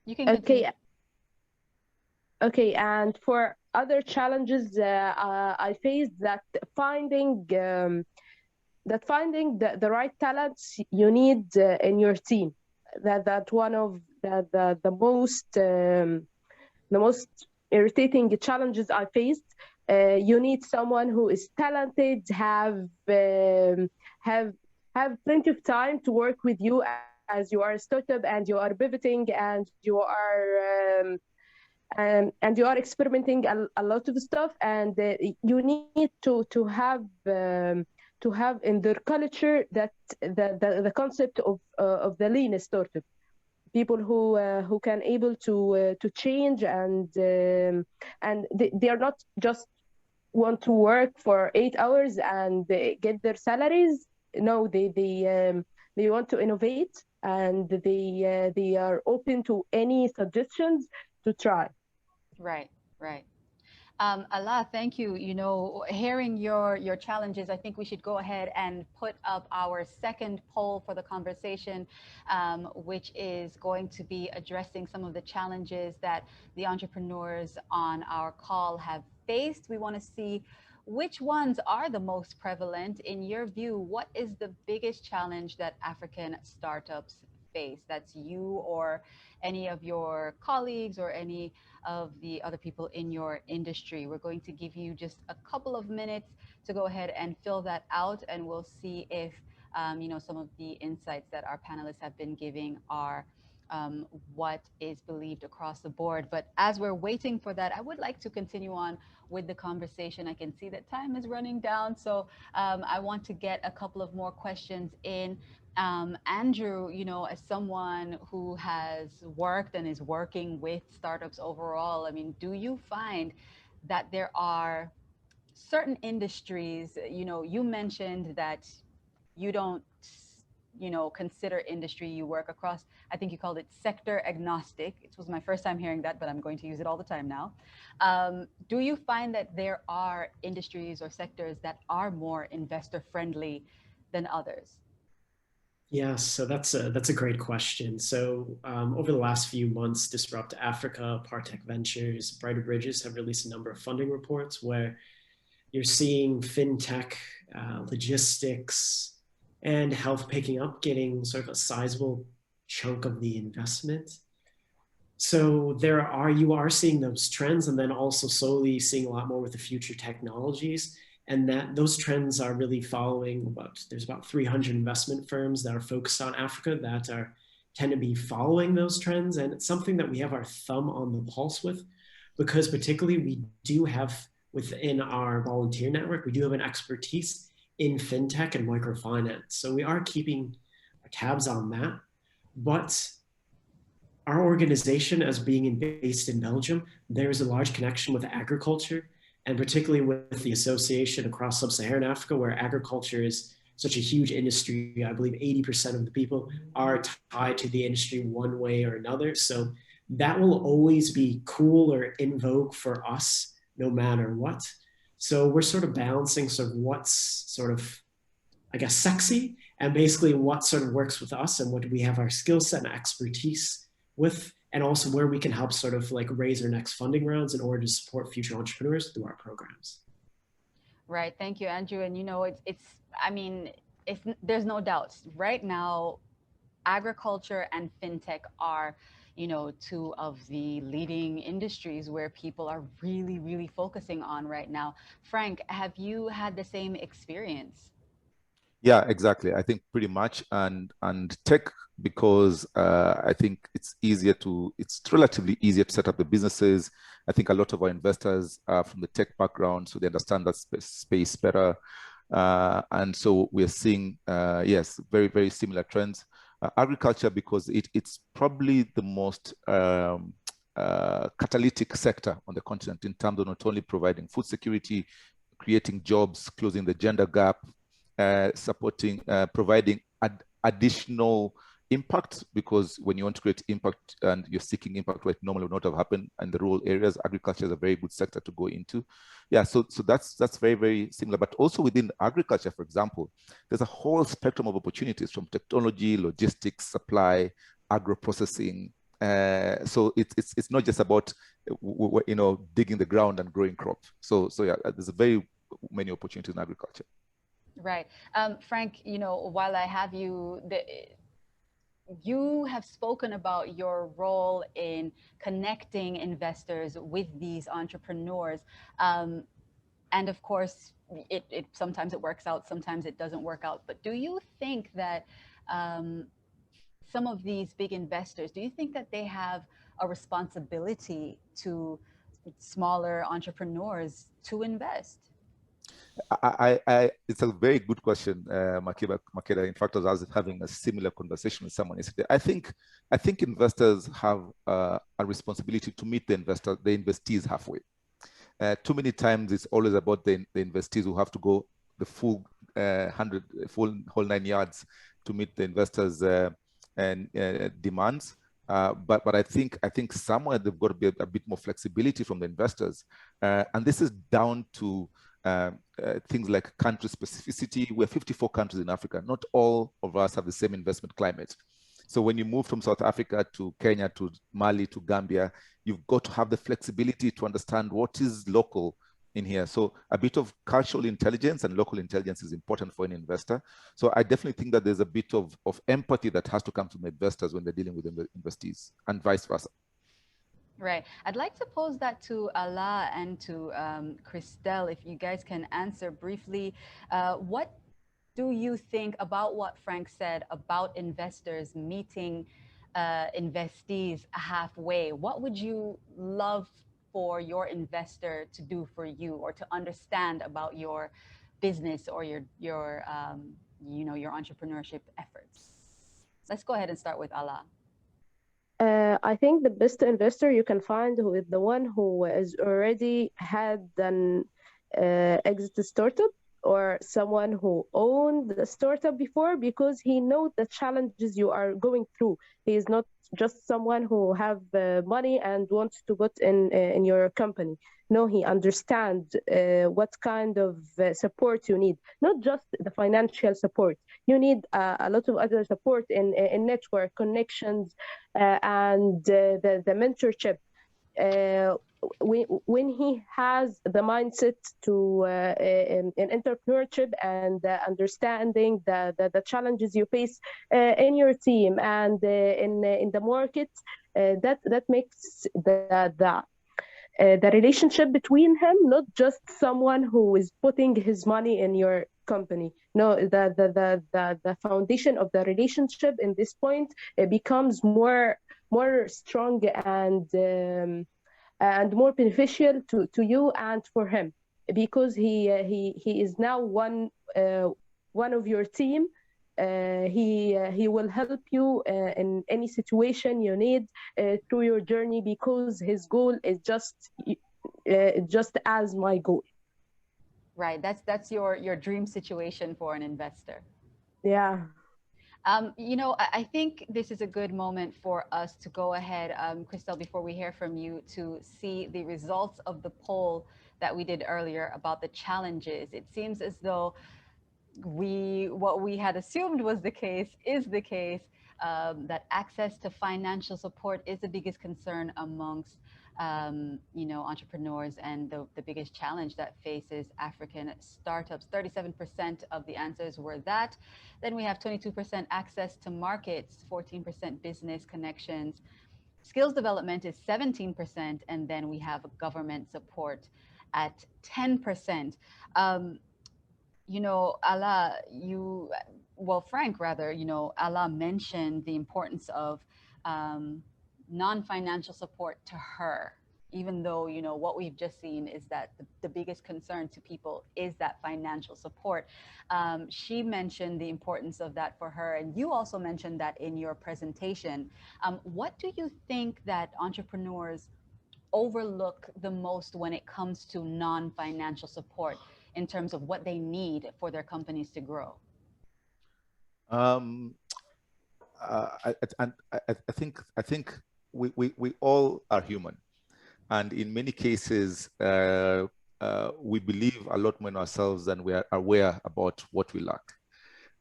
Speaker 1: you can continue.
Speaker 9: Okay, and for other challenges I faced, that finding the right talents you need in your team. That one of the most irritating challenges I faced. You need someone who is talented, have plenty of time to work with you as you are a startup and you are pivoting and you are and you are experimenting a lot of stuff, and you need to have in their culture that the concept of the lean startup, people who can able to change, and they are not just want to work for 8 hours and get their salaries. No, they want to innovate, and they are open to any suggestions to try.
Speaker 1: Right, right. Allah, thank you. You know, hearing your challenges, I think we should go ahead and put up our second poll for the conversation, which is going to be addressing some of the challenges that the entrepreneurs on our call have faced. We want to see which ones are the most prevalent. In your view, what is the biggest challenge that African startups face? That's you or any of your colleagues or any of the other people in your industry. We're going to give you just a couple of minutes to go ahead and fill that out, and we'll see if you know, some of the insights that our panelists have been giving are what is believed across the board. But as we're waiting for that, I would like to continue on with the conversation. I can see that time is running down, so I want to get a couple of more questions in. Andrew, you know, as someone who has worked and is working with startups overall, I mean, do you find that there are certain industries, you know, you mentioned that you don't, you know, consider industry you work across, I think you called it sector agnostic. It was my first time hearing that, but I'm going to use it all the time now. Do you find that there are industries or sectors that are more investor friendly than others?
Speaker 6: Yes, so that's a great question. So over the last few months, Disrupt Africa, Partech Ventures, Brighter Bridges have released a number of funding reports where you're seeing fintech, logistics, and health picking up, getting sort of a sizable chunk of the investment. So you are seeing those trends, and then also slowly seeing a lot more with the future technologies. And that those trends are really following there's about 300 investment firms that are focused on Africa that tend to be following those trends. And it's something that we have our thumb on the pulse with, because particularly we do have within our volunteer network, we do have an expertise in fintech and microfinance. So we are keeping tabs on that. But our organization, as being based in Belgium, there's a large connection with agriculture, and particularly with the association across sub-Saharan Africa, where agriculture is such a huge industry. I believe 80% of the people are tied to the industry one way or another. So that will always be cool or in vogue for us, no matter what. So we're sort of balancing sort of what's sort of, I guess, sexy, and basically what sort of works with us and what we have our skill set and expertise with, and also where we can help sort of like raise our next funding rounds in order to support future entrepreneurs through our programs.
Speaker 1: Right. Thank you, Andrew. And you know, I mean, there's no doubt right now, agriculture and fintech are, you know, two of the leading industries where people are really, really focusing on right now. Frank, have you had the same experience?
Speaker 7: Yeah, exactly. I think pretty much, and tech, because I think it's relatively easier to set up the businesses. I think a lot of our investors are from the tech background, so they understand that space better. And so we're seeing, yes, very, very similar trends. Agriculture, because it's probably the most catalytic sector on the continent in terms of not only providing food security, creating jobs, closing the gender gap, supporting, providing additional impact, because when you want to create impact and you're seeking impact where it normally would not have happened in the rural areas, agriculture is a very good sector to go into. Yeah, so that's very, very similar. But also within agriculture, for example, there's a whole spectrum of opportunities from technology, logistics, supply, agro-processing. So it's not just about digging the ground and growing crops. So yeah, there's very many opportunities in agriculture.
Speaker 1: Right. Frank, you know, while I have you, you have spoken about your role in connecting investors with these entrepreneurs. And of course, it sometimes it works out, sometimes it doesn't work out. But do you think that some of these big investors, do you think that they have a responsibility to smaller entrepreneurs to invest?
Speaker 7: It's a very good question, Makeda. In fact, I was having a similar conversation with someone yesterday. I think investors have a responsibility to meet the investees halfway. Too many times, it's always about the investees who have to go the full whole 9 yards to meet the investors' demands. But I think somewhere they've got to be a bit more flexibility from the investors, and this is down to things like country specificity. We're 54 countries in Africa. Not all of us have the same investment climate. So when you move from South Africa to Kenya to Mali to Gambia, you've got to have the flexibility to understand what is local in here. So a bit of cultural intelligence and local intelligence is important for an investor. So I definitely think that there's a bit of empathy that has to come from investors when they're dealing with investees, and vice versa.
Speaker 1: Right. I'd like to pose that to Ala and to Christelle, if you guys can answer briefly. What do you think about what Frank said about investors meeting investees halfway? What would you love for your investor to do for you, or to understand about your business or your entrepreneurship efforts? Let's go ahead and start with Ala.
Speaker 9: I think the best investor you can find who is the one who has already had an exit startup, or someone who owned the startup before, because he knows the challenges you are going through. He is not just someone who have money and wants to put in your company. No, he understands what kind of support you need, not just the financial support. You need a lot of other support in network connections and the mentorship. When he has the mindset to in entrepreneurship and understanding the challenges you face in your team and in the market, that makes the relationship between him not just someone who is putting his money in your company. No, the foundation of the relationship in this point becomes more strong and more beneficial to you and for him, because he is now one of your team. He will help you in any situation you need through your journey, because his goal is just as my goal.
Speaker 1: Right. That's your dream situation for an investor.
Speaker 9: Yeah.
Speaker 1: I think this is a good moment for us to go ahead, Christelle, before we hear from you, to see the results of the poll that we did earlier about the challenges. It seems as though what we had assumed was the case is the case, that access to financial support is the biggest concern amongst entrepreneurs, and the biggest challenge that faces African startups. 37% of the answers were that. Then we have 22% access to markets, 14% business connections. Skills development is 17%, and then we have government support at 10%. Frank, rather, Ala mentioned the importance of non-financial support to her, even though, what we've just seen is that the biggest concern to people is that financial support. She mentioned the importance of that for her, and you also mentioned that in your presentation. What do you think that entrepreneurs overlook the most when it comes to non-financial support in terms of what they need for their companies to grow?
Speaker 7: I think we all are human, and in many cases we believe a lot more in ourselves than we are aware about what we lack.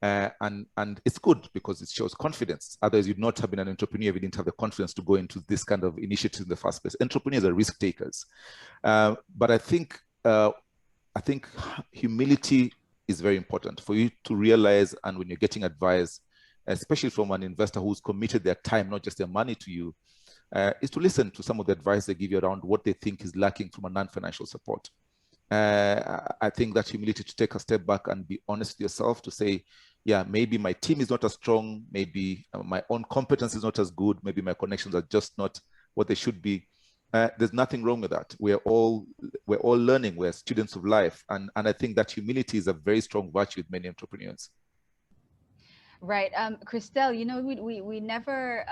Speaker 7: And it's good because it shows confidence. Otherwise, you'd not have been an entrepreneur if you didn't have the confidence to go into this kind of initiative in the first place. Entrepreneurs are risk takers, but I think humility is very important for you to realize, and when you're getting advice, especially from an investor who's committed their time, not just their money to you, is to listen to some of the advice they give you around what they think is lacking from a non-financial support. I think that humility to take a step back and be honest with yourself, to say, yeah, maybe my team is not as strong, maybe my own competence is not as good, maybe my connections are just not what they should be. There's nothing wrong with that. We're all learning. We're students of life, and I think that humility is a very strong virtue with many entrepreneurs.
Speaker 1: Right. Christelle, you know, we never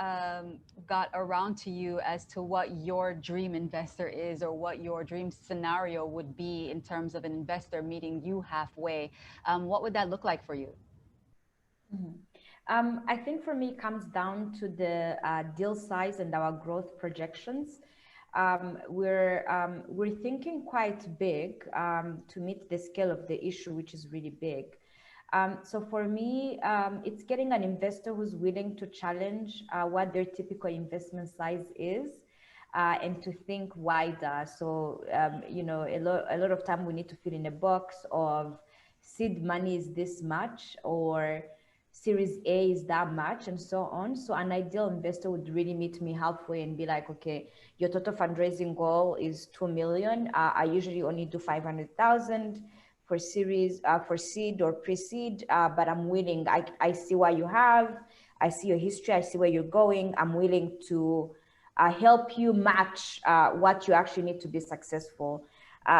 Speaker 1: got around to you as to what your dream investor is, or what your dream scenario would be in terms of an investor meeting you halfway. What would that look like for you?
Speaker 8: I think for me, it comes down to the deal size and our growth projections. We're thinking quite big to meet the scale of the issue, which is really big. So for me, it's getting an investor who's willing to challenge what their typical investment size is, and to think wider. So, you know, a lot of time we need to fill in a box of seed money is this much, or Series A is that much, and so on. So an ideal investor would really meet me halfway and be like, okay, your total fundraising goal is 2 million. I usually only do 500,000 for series, for seed or pre-seed, but I'm willing, I see what you have, I see your history, I see where you're going. I'm willing to help you match what you actually need to be successful.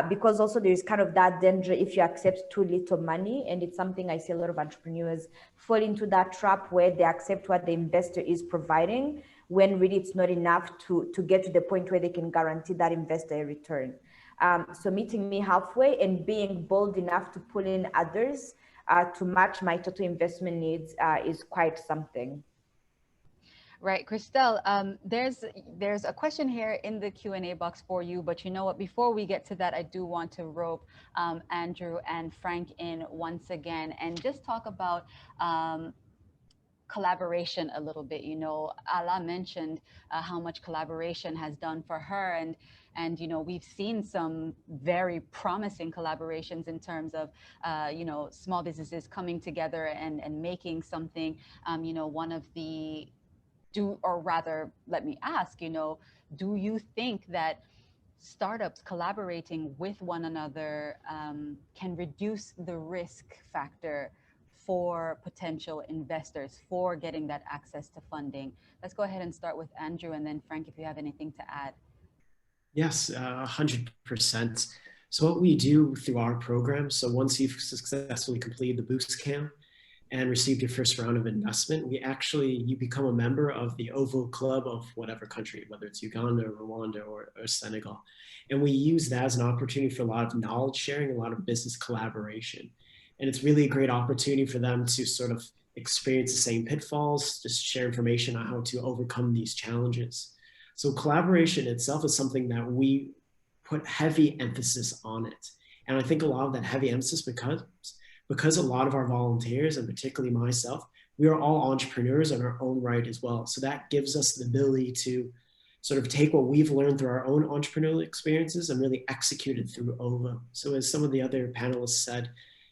Speaker 8: Because also there is kind of that danger if you accept too little money, and it's something I see a lot of entrepreneurs fall into that trap where they accept what the investor is providing when really it's not enough to get to the point where they can guarantee that investor a return. So meeting me halfway and being bold enough to pull in others to match my total investment needs is quite something.
Speaker 1: Right, Christelle, there's a question here in the Q&A box for you, but you know what, before we get to that, I do want to rope Andrew and Frank in once again and just talk about collaboration a little bit. You know, Ala mentioned how much collaboration has done for her, and you know, we've seen some very promising collaborations in terms of you know, small businesses coming together and making something. You know, one of the let me ask, you know, do you think that startups collaborating with one another can reduce the risk factor for potential investors for getting that access to funding? Let's go ahead and start with Andrew, and then Frank, if you have anything to add.
Speaker 6: Yes, 100%. So what we do through our program, so once you've successfully completed the boost camp and received your first round of investment, you become a member of the Oval Club of whatever country, whether it's Uganda, Rwanda, or Senegal. And we use that as an opportunity for a lot of knowledge sharing, a lot of business collaboration. And it's really a great opportunity for them to sort of experience the same pitfalls, just share information on how to overcome these challenges. So collaboration itself is something that we put heavy emphasis on it. And I think a lot of that heavy emphasis because a lot of our volunteers, and particularly myself, we are all entrepreneurs in our own right as well. So that gives us the ability to sort of take what we've learned through our own entrepreneurial experiences and really execute it through OVA. So as some of the other panelists said,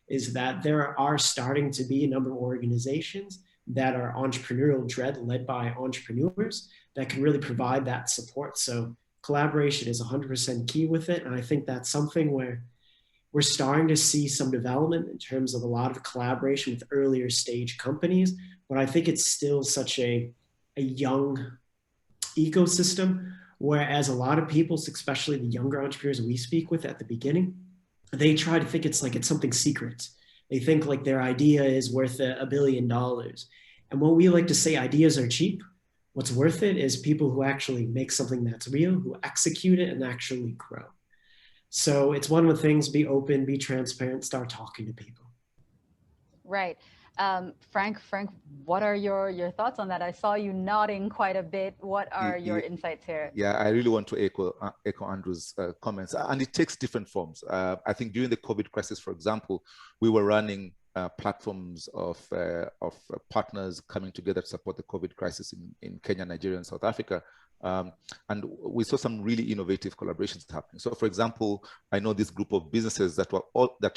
Speaker 6: is that there are starting to be a number of organizations that are entrepreneurial led by entrepreneurs that can really provide that support. So collaboration is 100% key with it. And I think that's something where we're starting to see some development in terms of a lot of collaboration with earlier stage companies, but I think it's still such a young ecosystem, whereas a lot of people, especially the younger entrepreneurs we speak with at the beginning, they try to think it's something secret. They think like their idea is worth $1 billion. And what we like to say, ideas are cheap. What's worth it is people who actually make something that's real, who execute it and actually grow. So it's one of the things, be open, be transparent, start talking to people.
Speaker 1: Right. Frank, what are your thoughts on that? I saw you nodding quite a bit. What are your insights here?
Speaker 7: Yeah, I really want to echo Andrew's comments, and it takes different forms. I think during the COVID crisis, for example, we were running platforms of partners coming together to support the COVID crisis in Kenya, Nigeria, and South Africa. And we saw some really innovative collaborations happening. So, for example, I know this group of businesses that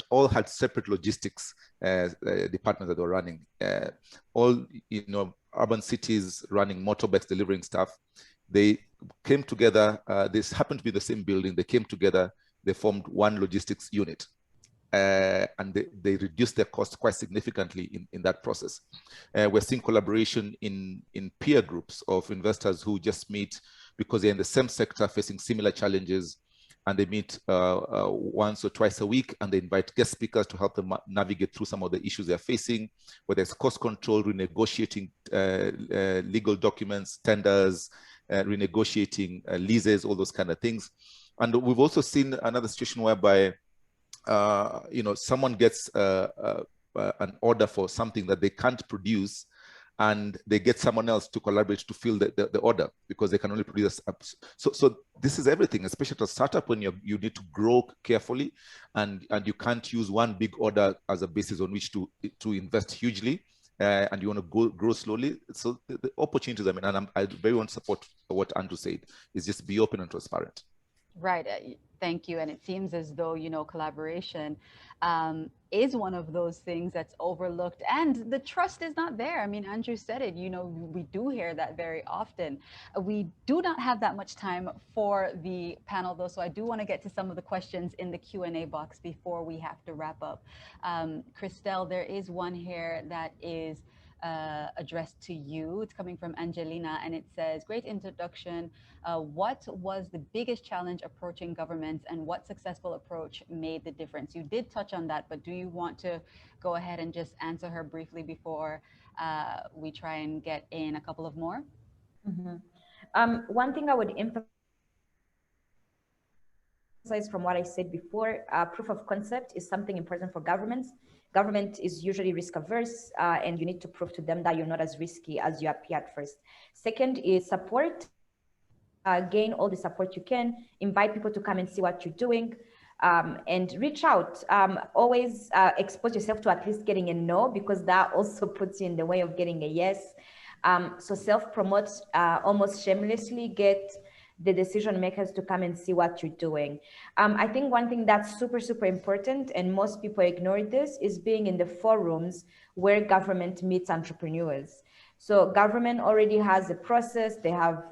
Speaker 7: all had separate logistics departments that were running. All, you know, urban cities running motorbikes, delivering stuff. They came together. This happened to be the same building. They came together. They formed one logistics unit. And they reduced their costs quite significantly in that process. We're seeing collaboration in peer groups of investors who just meet because they're in the same sector facing similar challenges, and they meet once or twice a week, and they invite guest speakers to help them navigate through some of the issues they're facing, whether it's cost control, renegotiating legal documents, tenders, renegotiating leases, all those kind of things. And we've also seen another situation whereby someone gets an order for something that they can't produce, and they get someone else to collaborate to fill the order because they can only produce. So this is everything, especially at a startup when you need to grow carefully, and you can't use one big order as a basis on which to invest hugely, and you want to grow slowly. So the opportunities, I mean, and I very want to support what Andrew said, is just be open and transparent.
Speaker 1: Right. Thank you. And it seems as though, collaboration is one of those things that's overlooked, and the trust is not there. I mean, Andrew said it, we do hear that very often. We do not have that much time for the panel though, so I do want to get to some of the questions in the Q&A box before we have to wrap up. Christelle, there is one here that is addressed to you. It's coming from Angelina, and it says, great introduction. What was the biggest challenge approaching governments, and what successful approach made the difference? You did touch on that, but do you want to go ahead and just answer her briefly before we try and get in a couple of more?
Speaker 8: One thing I would emphasize from what I said before, proof of concept is something important for governments. Government is usually risk averse, and you need to prove to them that you're not as risky as you appear at first. Second is support. Gain all the support you can, invite people to come and see what you're doing, and reach out. Always expose yourself to at least getting a no, because that also puts you in the way of getting a yes. So self-promote, almost shamelessly, get the decision makers to come and see what you're doing. I think one thing that's super, super important, and most people ignore this, is being in the forums where government meets entrepreneurs. So government already has a process. They have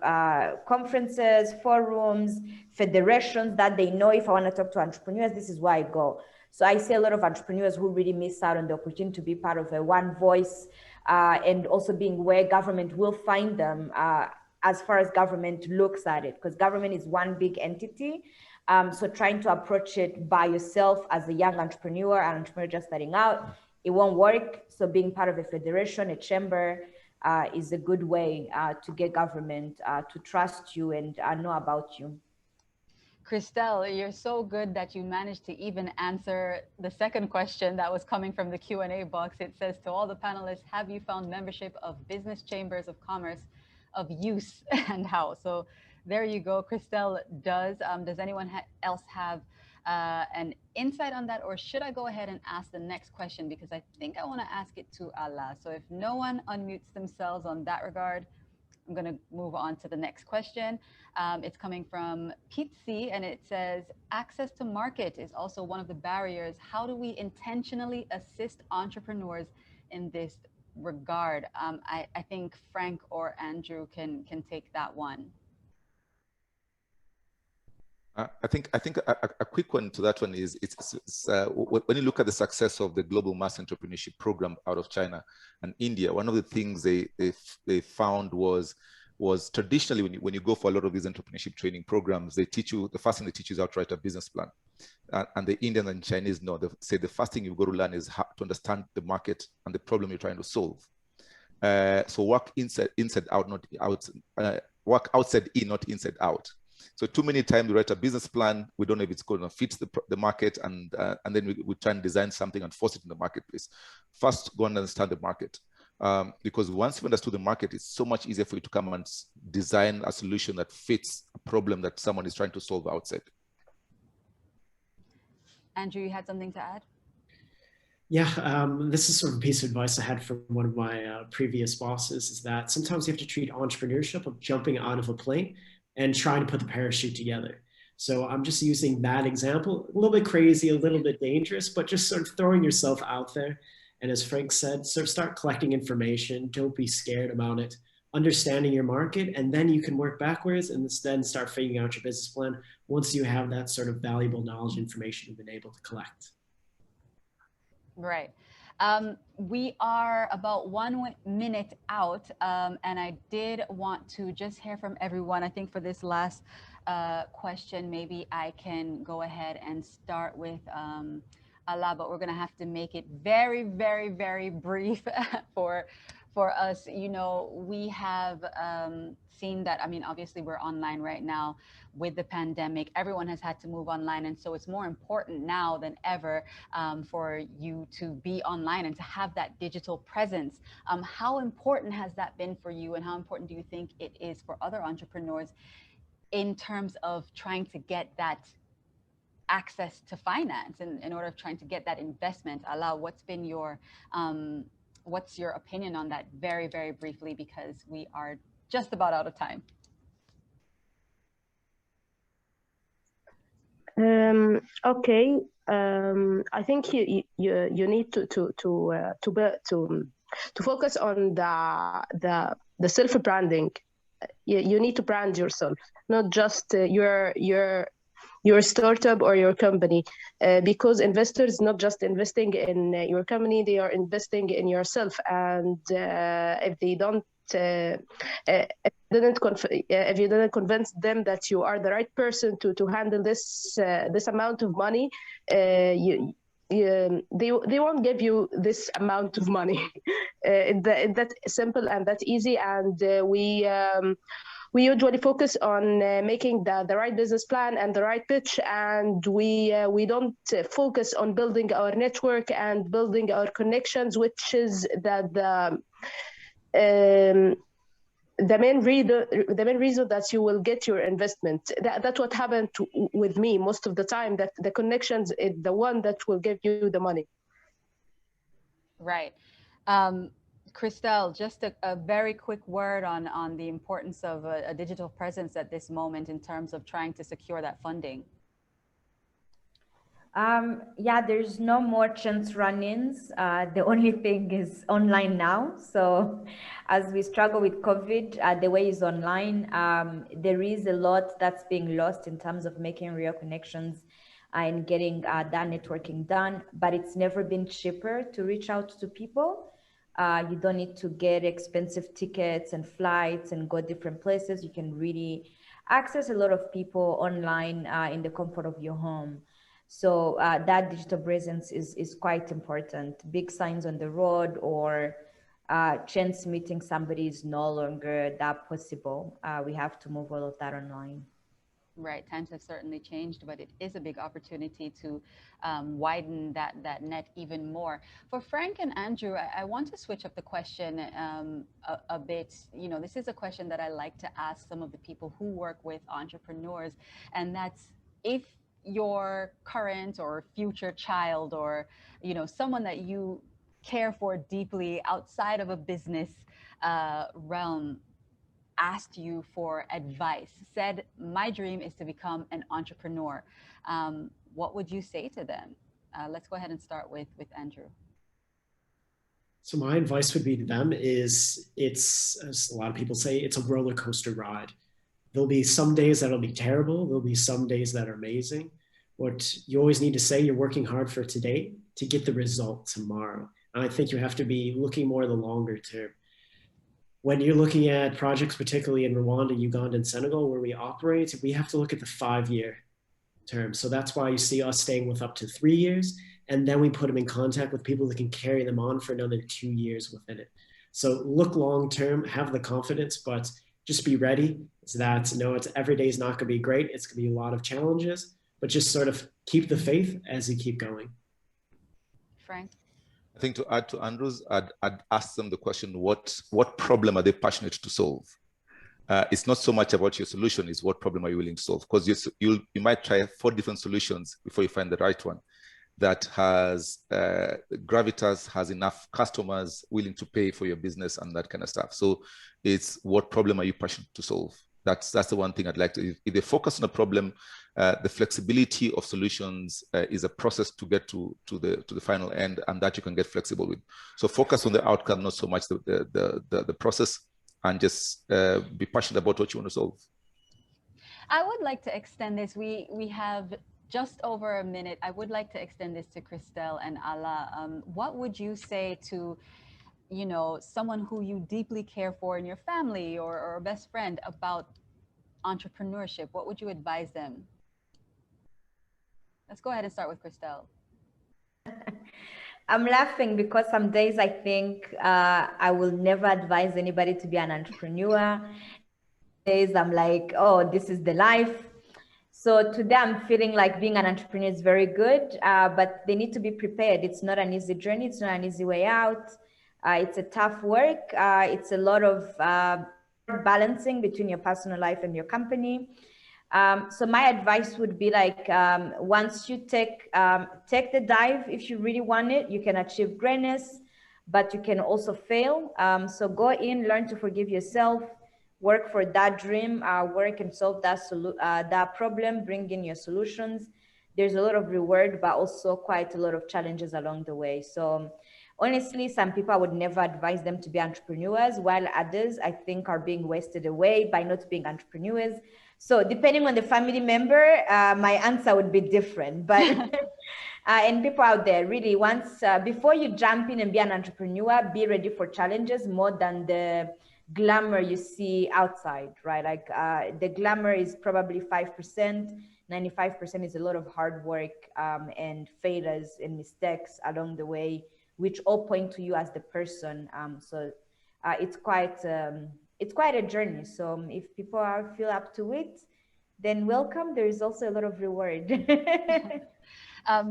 Speaker 8: conferences, forums, federations that they know, if I want to talk to entrepreneurs, this is where I go. So I see a lot of entrepreneurs who really miss out on the opportunity to be part of a one voice, and also being where government will find them, as far as government looks at it, because government is one big entity. So trying to approach it by yourself as a young entrepreneur, an entrepreneur just starting out, it won't work. So being part of a federation, a chamber, is a good way to get government to trust you and know about you.
Speaker 1: Christelle, you're so good that you managed to even answer the second question that was coming from the Q&A box. It says, to all the panelists, have you found membership of business chambers of commerce of use, and how? So there you go. Christelle does. Does anyone else have an insight on that, or should I go ahead and ask the next question, because I think I want to ask it to Allah. So if no one unmutes themselves on that regard, I'm going to move on to the next question. It's coming from Pete C, and it says, access to market is also one of the barriers. How do we intentionally assist entrepreneurs in this regard? I think Frank or Andrew can take that one.
Speaker 7: I think a quick one to that one is when you look at the success of the Global Mass Entrepreneurship Program out of China and India, one of the things they found was traditionally when you go for a lot of these entrepreneurship training programs, they teach you, the first thing they teach you is how to write a business plan. And the Indian and Chinese know, they say the first thing you've got to learn is how to understand the market and the problem you're trying to solve. So work inside out, not out. Work outside in, not inside out. So too many times we write a business plan, we don't know if it's going to fit the market, and then we try and design something and force it in the marketplace. First, go and understand the market. Because once you've understood the market, it's so much easier for you to come and design a solution that fits a problem that someone is trying to solve outside.
Speaker 1: Andrew, you had something to add?
Speaker 6: Yeah, this is sort of a piece of advice I had from one of my previous bosses, is that sometimes you have to treat entrepreneurship of jumping out of a plane and trying to put the parachute together. So I'm just using that example, a little bit crazy, a little bit dangerous, but just sort of throwing yourself out there. And as Frank said, sort of start collecting information. Don't be scared about it. Understanding your market, and then you can work backwards and then start figuring out your business plan once you have that sort of valuable knowledge information you've been able to collect.
Speaker 1: Right. We are about 1 minute out, and I did want to just hear from everyone. I think for this last question, maybe I can go ahead and start with Allah, but we're going to have to make it very, very, very brief for us. You know, we have seen that, I mean, obviously we're online right now with the pandemic. Everyone has had to move online, and so it's more important now than ever for you to be online and to have that digital presence. How important has that been for you, and how important do you think it is for other entrepreneurs in terms of trying to get that access to finance and in order of trying to get that investment? Allah, what's been your what's your opinion on that, very, very briefly, because we are just about out of time?
Speaker 9: Okay. I think you need to focus on the self branding. You need to brand yourself, not just your startup or your company, because investors not just investing in your company, they are investing in yourself. And if they don't if you didn't convince them that you are the right person to handle this amount of money, they won't give you this amount of money. That simple and that easy. And we usually focus on making the right business plan and the right pitch, and we don't focus on building our network and building our connections, which is the main reason that you will get your investment. That's what happened with me most of the time, that the connections is the one that will give you the money.
Speaker 1: Right. Christelle, just a very quick word on the importance of a digital presence at this moment in terms of trying to secure that funding.
Speaker 8: Yeah, there's no more chance run-ins. The only thing is online now. So as we struggle with COVID, the way is online. There is a lot that's being lost in terms of making real connections and getting that networking done, but it's never been cheaper to reach out to people. You don't need to get expensive tickets and flights and go different places. You can really access a lot of people online in the comfort of your home. So that digital presence is quite important. Big signs on the road or chance meeting somebody is no longer that possible. We have to move all of that online.
Speaker 1: Right, times have certainly changed, but it is a big opportunity to widen that net even more. For Frank and Andrew, I want to switch up the question a bit. You know, this is a question that I like to ask some of the people who work with entrepreneurs, and that's, if your current or future child, or you know, someone that you care for deeply outside of a business realm, asked you for advice, said, my dream is to become an entrepreneur, what would you say to them? Let's go ahead and start with Andrew.
Speaker 6: So my advice would be to them is, it's, as a lot of people say, it's a roller coaster ride. There'll be some days that'll be terrible. There'll be some days that are amazing. What you always need to say, you're working hard for today to get the result tomorrow. And I think you have to be looking more the longer term. When you're looking at projects, particularly in Rwanda, Uganda, and Senegal, where we operate, we have to look at the 5-year term. So that's why you see us staying with up to 3 years. And then we put them in contact with people that can carry them on for another 2 years within it. So look long term, have the confidence, but just be ready. It's that, no, it's every day is not going to be great. It's going to be a lot of challenges, but just sort of keep the faith as you keep going.
Speaker 1: Frank?
Speaker 7: I think to add to Andrew's, I'd ask them the question, what problem are they passionate to solve? It's not so much about your solution, it's what problem are you willing to solve? Because you might try 4 different solutions before you find the right one that has gravitas, has enough customers willing to pay for your business and that kind of stuff. So it's, what problem are you passionate to solve? That's the one thing I'd like to, if they focus on a problem, the flexibility of solutions is a process to get to the final end, and that you can get flexible with. So focus on the outcome, not so much the process, and just be passionate about what you want to solve.
Speaker 1: I would like to extend this. We have just over a minute. I would like to extend this to Christelle and Ala. What would you say to, you know, someone who you deeply care for in your family or a best friend about entrepreneurship? What would you advise them? Let's go ahead and start with Christelle.
Speaker 8: I'm laughing because some days I think I will never advise anybody to be an entrepreneur. Days I'm like, oh, this is the life. So today I'm feeling like being an entrepreneur is very good, but they need to be prepared. It's not an easy journey. It's not an easy way out. It's a tough work. It's a lot of balancing between your personal life and your company. So my advice would be like, once you take the dive, if you really want it, you can achieve greatness, but you can also fail. So go in, learn to forgive yourself, work for that dream, work and solve that problem, bring in your solutions. There's a lot of reward, but also quite a lot of challenges along the way. So honestly, some people I would never advise them to be entrepreneurs, while others I think are being wasted away by not being entrepreneurs. So depending on the family member, my answer would be different. But and people out there, really, once before you jump in and be an entrepreneur, be ready for challenges more than the glamour you see outside, right? Like the glamour is probably 5%, 95% is a lot of hard work and failures and mistakes along the way, which all point to you as the person. So it's quite a journey. So if people feel up to it, then welcome. There is also a lot of reward.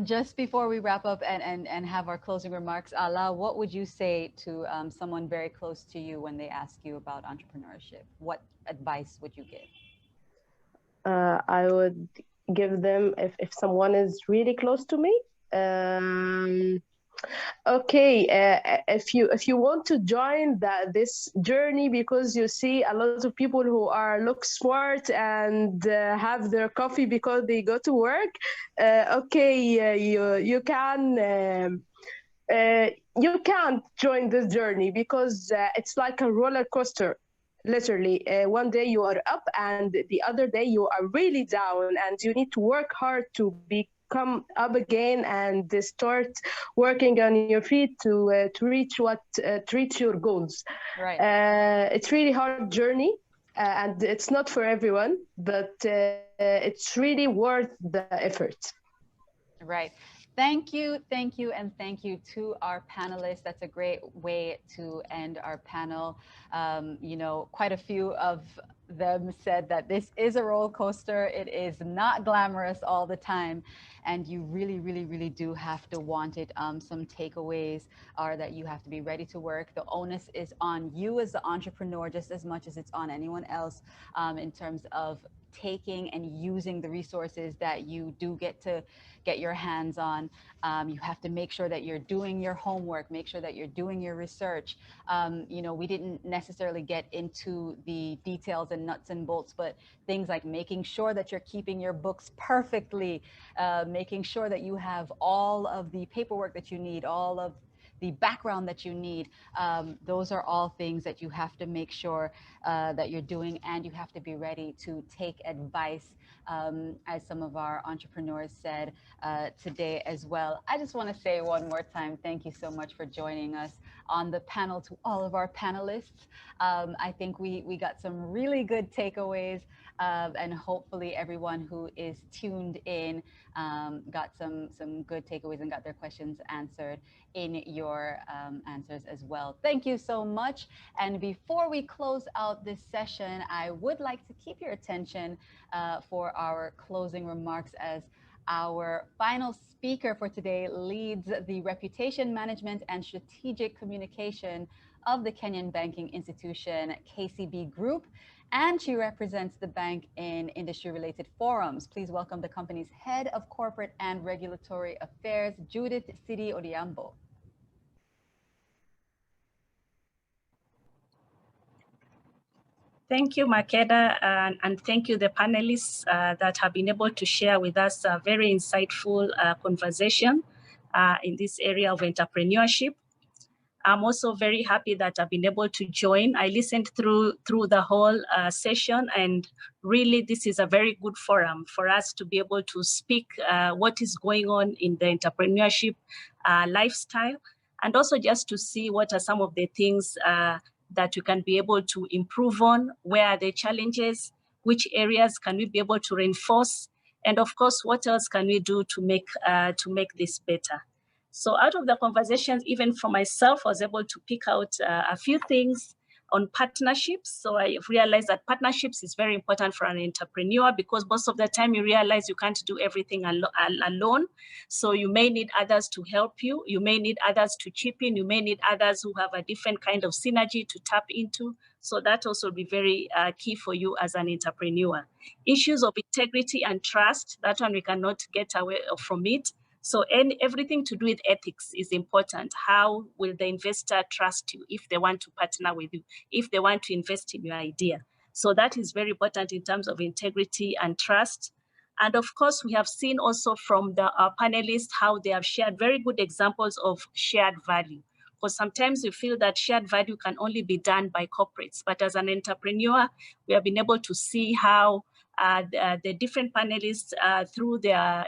Speaker 1: Just before we wrap up and have our closing remarks, Ala, what would you say to someone very close to you when they ask you about entrepreneurship? What advice would you give?
Speaker 9: I would give them, if someone is really close to me, okay, if you want to join this journey because you see a lot of people who look smart and have their coffee because they go to work, you can't join this journey because it's like a roller coaster. Literally, one day you are up and the other day you are really down, and you need to work hard to come up again and start working on your feet to reach your goals.
Speaker 1: Right.
Speaker 9: It's really hard journey, and it's not for everyone, but it's really worth the effort.
Speaker 1: Right. Thank you, and thank you to our panelists. That's a great way to end our panel. You know, quite a few of them said that this is a roller coaster. It is not glamorous all the time, and you really, really, really do have to want it. Some takeaways are that you have to be ready to work. The onus is on you as the entrepreneur just as much as it's on anyone else in terms of taking and using the resources that you do get your hands on. You have to make sure that you're doing your homework, make sure that you're doing your research. You know, we didn't necessarily get into the details and nuts and bolts, but things like making sure that you're keeping your books perfectly, making sure that you have all of the paperwork that you need, all of the background that you need. Those are all things that you have to make sure that you're doing, and you have to be ready to take advice, as some of our entrepreneurs said today as well. I just want to say one more time, thank you so much for joining us on the panel. To all of our panelists, I think we got some really good takeaways, and hopefully everyone who is tuned in got some good takeaways and got their questions answered in your answers as well. Thank you so much. And before we close out this session, I would like to keep your attention for our closing remarks, as our final speaker for today leads the Reputation Management and Strategic Communication of the Kenyan banking institution, KCB Group, and she represents the bank in industry-related forums. Please welcome the company's Head of Corporate and Regulatory Affairs, Judith Sidi Odiambo.
Speaker 10: Thank you, Makeda, and thank you, the panelists that have been able to share with us a very insightful conversation in this area of entrepreneurship. I'm also very happy that I've been able to join. I listened through the whole session, and really this is a very good forum for us to be able to speak what is going on in the entrepreneurship lifestyle, and also just to see what are some of the things that we can be able to improve on, where are the challenges, which areas can we be able to reinforce, and of course, what else can we do to make this better. So out of the conversations, even for myself, I was able to pick out a few things on partnerships. So I realized that partnerships is very important for an entrepreneur, because most of the time you realize you can't do everything alone. So you may need others to help you. You may need others to chip in. You may need others who have a different kind of synergy to tap into. So that also will be very key for you as an entrepreneur. Issues of integrity and trust, that one we cannot get away from it. So everything to do with ethics is important. How will the investor trust you if they want to partner with you, if they want to invest in your idea? So that is very important in terms of integrity and trust. And of course, we have seen also from our panelists how they have shared very good examples of shared value. Because sometimes we feel that shared value can only be done by corporates. But as an entrepreneur, we have been able to see how the different panelists through their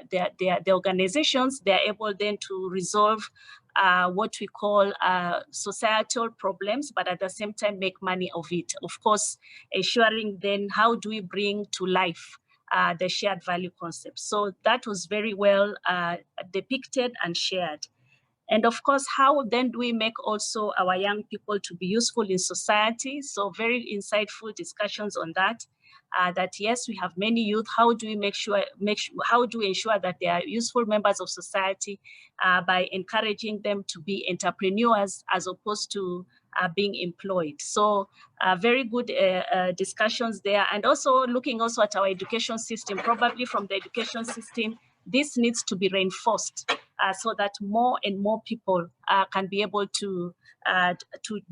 Speaker 10: organizations, they're able then to resolve what we call societal problems, but at the same time make money of it. Of course, ensuring then how do we bring to life the shared value concept. So that was very well depicted and shared. And of course, how then do we make also our young people to be useful in society? So very insightful discussions on that. That yes, we have many youth. How do we how do we ensure that they are useful members of society by encouraging them to be entrepreneurs as opposed to being employed? So very good discussions there, and also looking also at our education system. Probably from the education system, this needs to be reinforced so that more and more people can be able to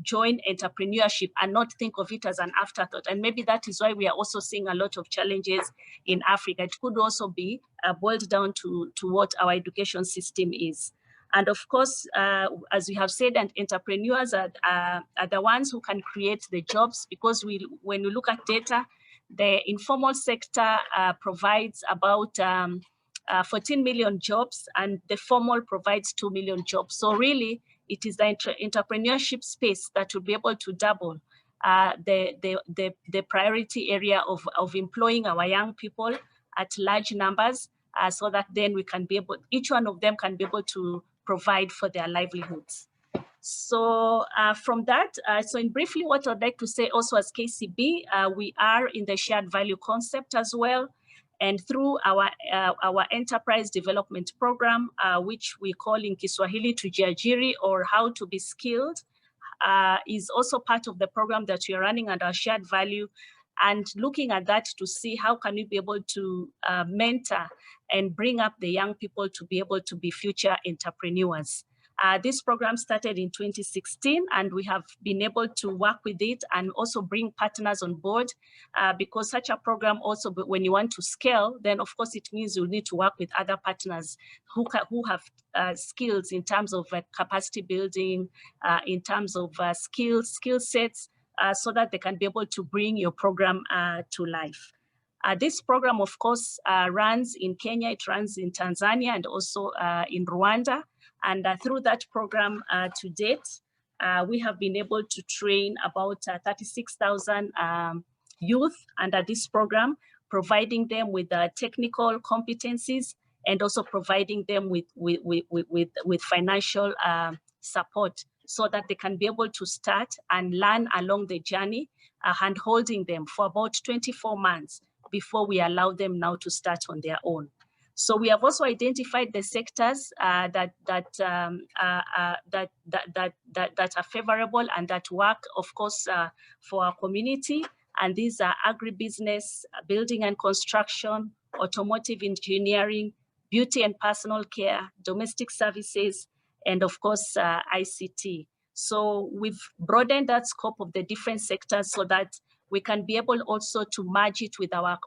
Speaker 10: join entrepreneurship and not think of it as an afterthought. And maybe that is why we are also seeing a lot of challenges in Africa. It could also be boiled down to what our education system is. And of course, as we have said, and entrepreneurs are the ones who can create the jobs, because when we look at data, the informal sector provides about 14 million jobs, and the formal provides 2 million jobs. So really, it is the entrepreneurship space that will be able to double the priority area of employing our young people at large numbers, so that then we can be able, each one of them can be able to provide for their livelihoods. So from that, so in briefly, what I'd like to say also as KCB, we are in the shared value concept as well. And through our enterprise development program, which we call in Kiswahili Tujiajiri, or how to be skilled, is also part of the program that we are running under shared value, and looking at that to see how can we be able to mentor and bring up the young people to be able to be future entrepreneurs. This program started in 2016, and we have been able to work with it and also bring partners on board, because such a program also, when you want to scale, then of course it means you'll need to work with other partners who have skills in terms of capacity building, in terms of skill sets, so that they can be able to bring your program to life. This program, of course, runs in Kenya, it runs in Tanzania, and also in Rwanda. And through that program to date, we have been able to train about 36,000 youth under this program, providing them with technical competencies and also providing them with financial support, so that they can be able to start and learn along the journey, hand-holding them for about 24 months before we allow them now to start on their own. So we have also identified the sectors that are favorable and that work, of course, for our community. And these are agribusiness, building and construction, automotive engineering, beauty and personal care, domestic services, and of course, ICT. So we've broadened that scope of the different sectors so that we can be able also to merge it with our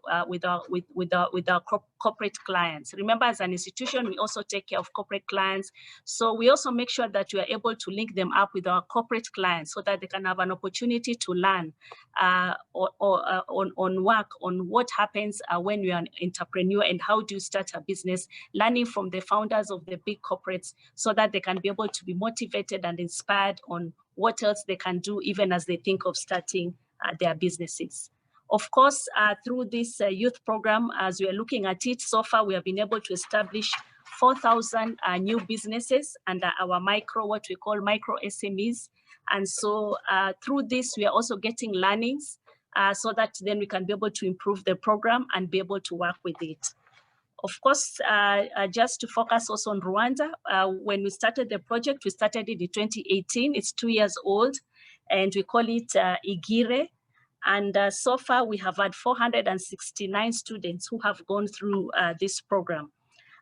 Speaker 10: corporate clients. Remember, as an institution, we also take care of corporate clients. So we also make sure that we are able to link them up with our corporate clients so that they can have an opportunity to learn on work on what happens when you're an entrepreneur and how do you start a business, learning from the founders of the big corporates so that they can be able to be motivated and inspired on what else they can do even as they think of starting their businesses. Of course, through this youth program, as we are looking at it, so far we have been able to establish 4,000 new businesses under our what we call micro SMEs. And so through this, we are also getting learnings so that then we can be able to improve the program and be able to work with it. Of course, just to focus also on Rwanda, when we started the project, we started it in 2018. It's 2 years old, and we call it Igire. And so far, we have had 469 students who have gone through this program.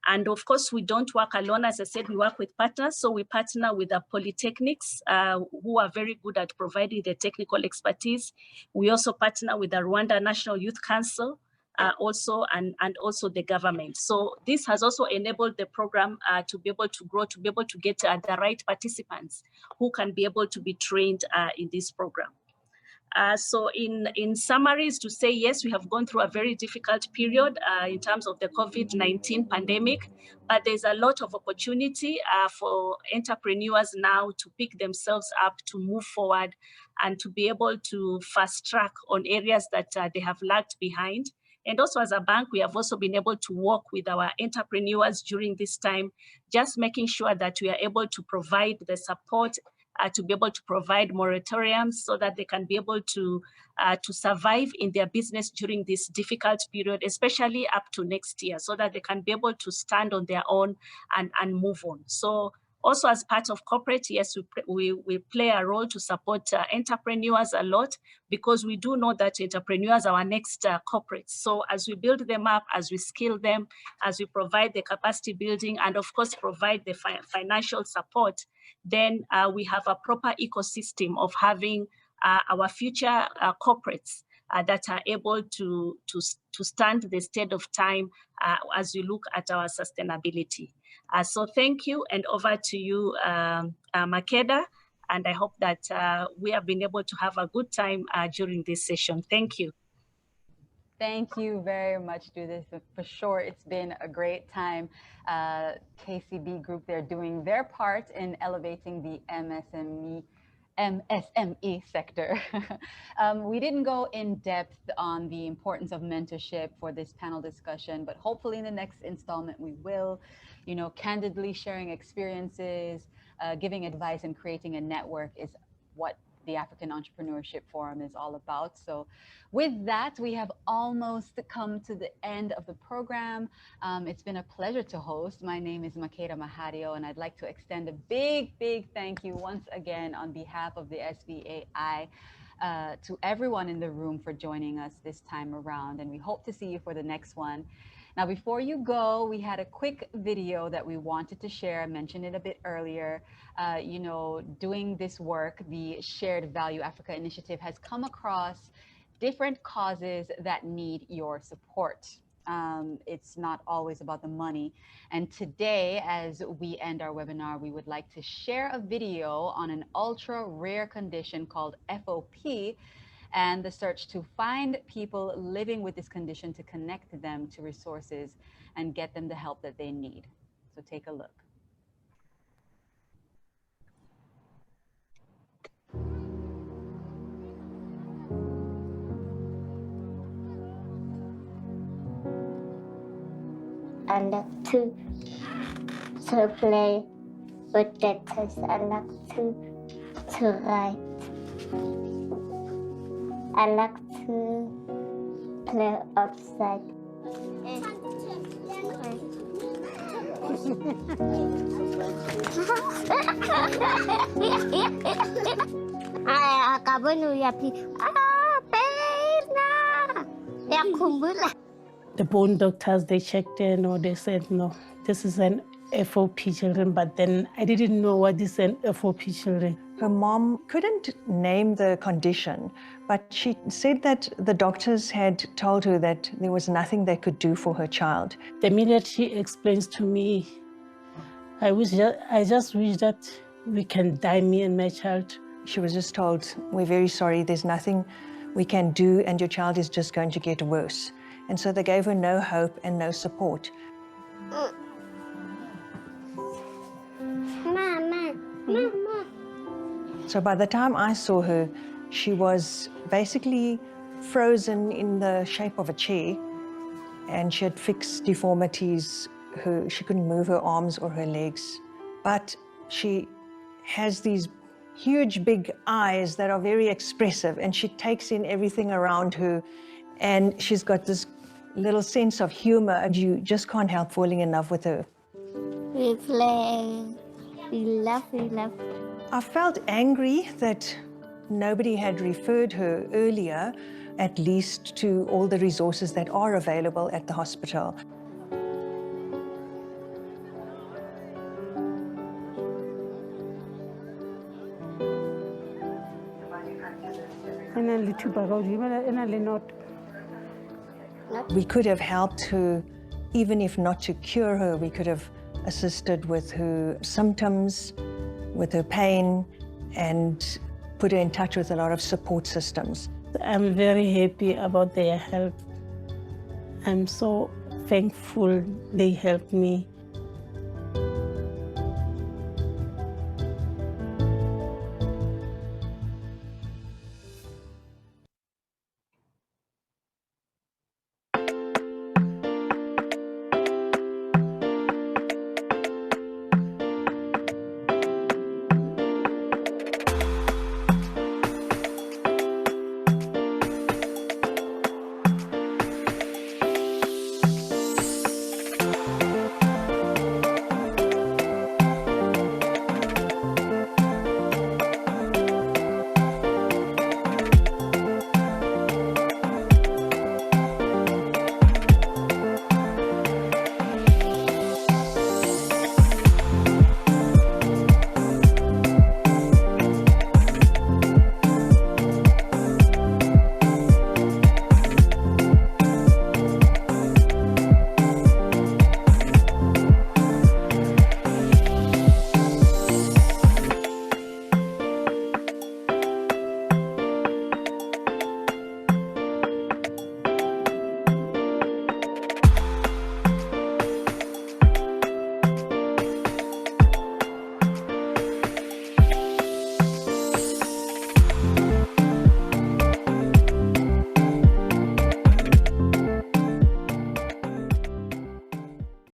Speaker 10: And of course, we don't work alone. As I said, we work with partners. So we partner with the polytechnics who are very good at providing the technical expertise. We also partner with the Rwanda National Youth Council and also the government. So this has also enabled the program to be able to grow, to be able to get the right participants who can be able to be trained in this program. So in summary is to say, yes, we have gone through a very difficult period in terms of the COVID-19 pandemic, but there's a lot of opportunity for entrepreneurs now to pick themselves up, to move forward, and to be able to fast track on areas that they have lagged behind. And also as a bank, we have also been able to work with our entrepreneurs during this time, just making sure that we are able to provide the support to be able to provide moratoriums so that they can be able to survive in their business during this difficult period, especially up to next year, so that they can be able to stand on their own and move on. So also as part of corporate, yes, we play a role to support entrepreneurs a lot, because we do know that entrepreneurs are our next corporates. So as we build them up, as we skill them, as we provide the capacity building, and of course provide the financial support, then we have a proper ecosystem of having our future corporates that are able to stand the state of time as we look at our sustainability. So thank you, and over to you, Makeda, and I hope that we have been able to have a good time during this session. Thank you.
Speaker 1: Thank you very much, Judith. For sure, it's been a great time. KCB Group, they're doing their part in elevating the MSME sector. We didn't go in depth on the importance of mentorship for this panel discussion, but hopefully in the next installment we will, you know, candidly sharing experiences, giving advice, and creating a network is what the African Entrepreneurship Forum is all about. So with that, we have almost come to the end of the program. It's been a pleasure to host. My name is Makeda Mahadio, and I'd like to extend a big thank you once again on behalf of the SVAI to everyone in the room for joining us this time around, and we hope to see you for the next one. Now, before you go, we had a quick video that we wanted to share. I mentioned it a bit earlier. You know, doing this work, the Shared Value Africa Initiative has come across different causes that need your support. It's not always about the money. And today, as we end our webinar, we would like to share a video on an ultra rare condition called FOP, and the search to find people living with this condition to connect them to resources and get them the help that they need. So take a look.
Speaker 11: I like to play with the test. I like to write. I like to play outside.
Speaker 12: The bone doctors, they checked in, or they said, no, this is an FOP children, but then I didn't know what is an FOP children.
Speaker 13: Her mom couldn't name the condition, but she said that the doctors had told her that there was nothing they could do for her child.
Speaker 12: The minute she explains to me, I just wish that we can die, me and my child.
Speaker 13: She was just told, we're very sorry, there's nothing we can do and your child is just going to get worse. And so they gave her no hope and no support.
Speaker 11: Mama.
Speaker 13: So by the time I saw her, she was basically frozen in the shape of a chair, and she had fixed deformities. She couldn't move her arms or her legs. But she has these huge big eyes that are very expressive, and she takes in everything around her, and she's got this little sense of humor, and you just can't help falling in love with her.
Speaker 11: We play. We love.
Speaker 13: I felt angry that nobody had referred her earlier, at least to all the resources that are available at the hospital. We could have helped her, even if not to cure her, we could have assisted with her symptoms, with her pain, and put her in touch with a lot of support systems.
Speaker 12: I'm very happy about their help. I'm so thankful they helped me.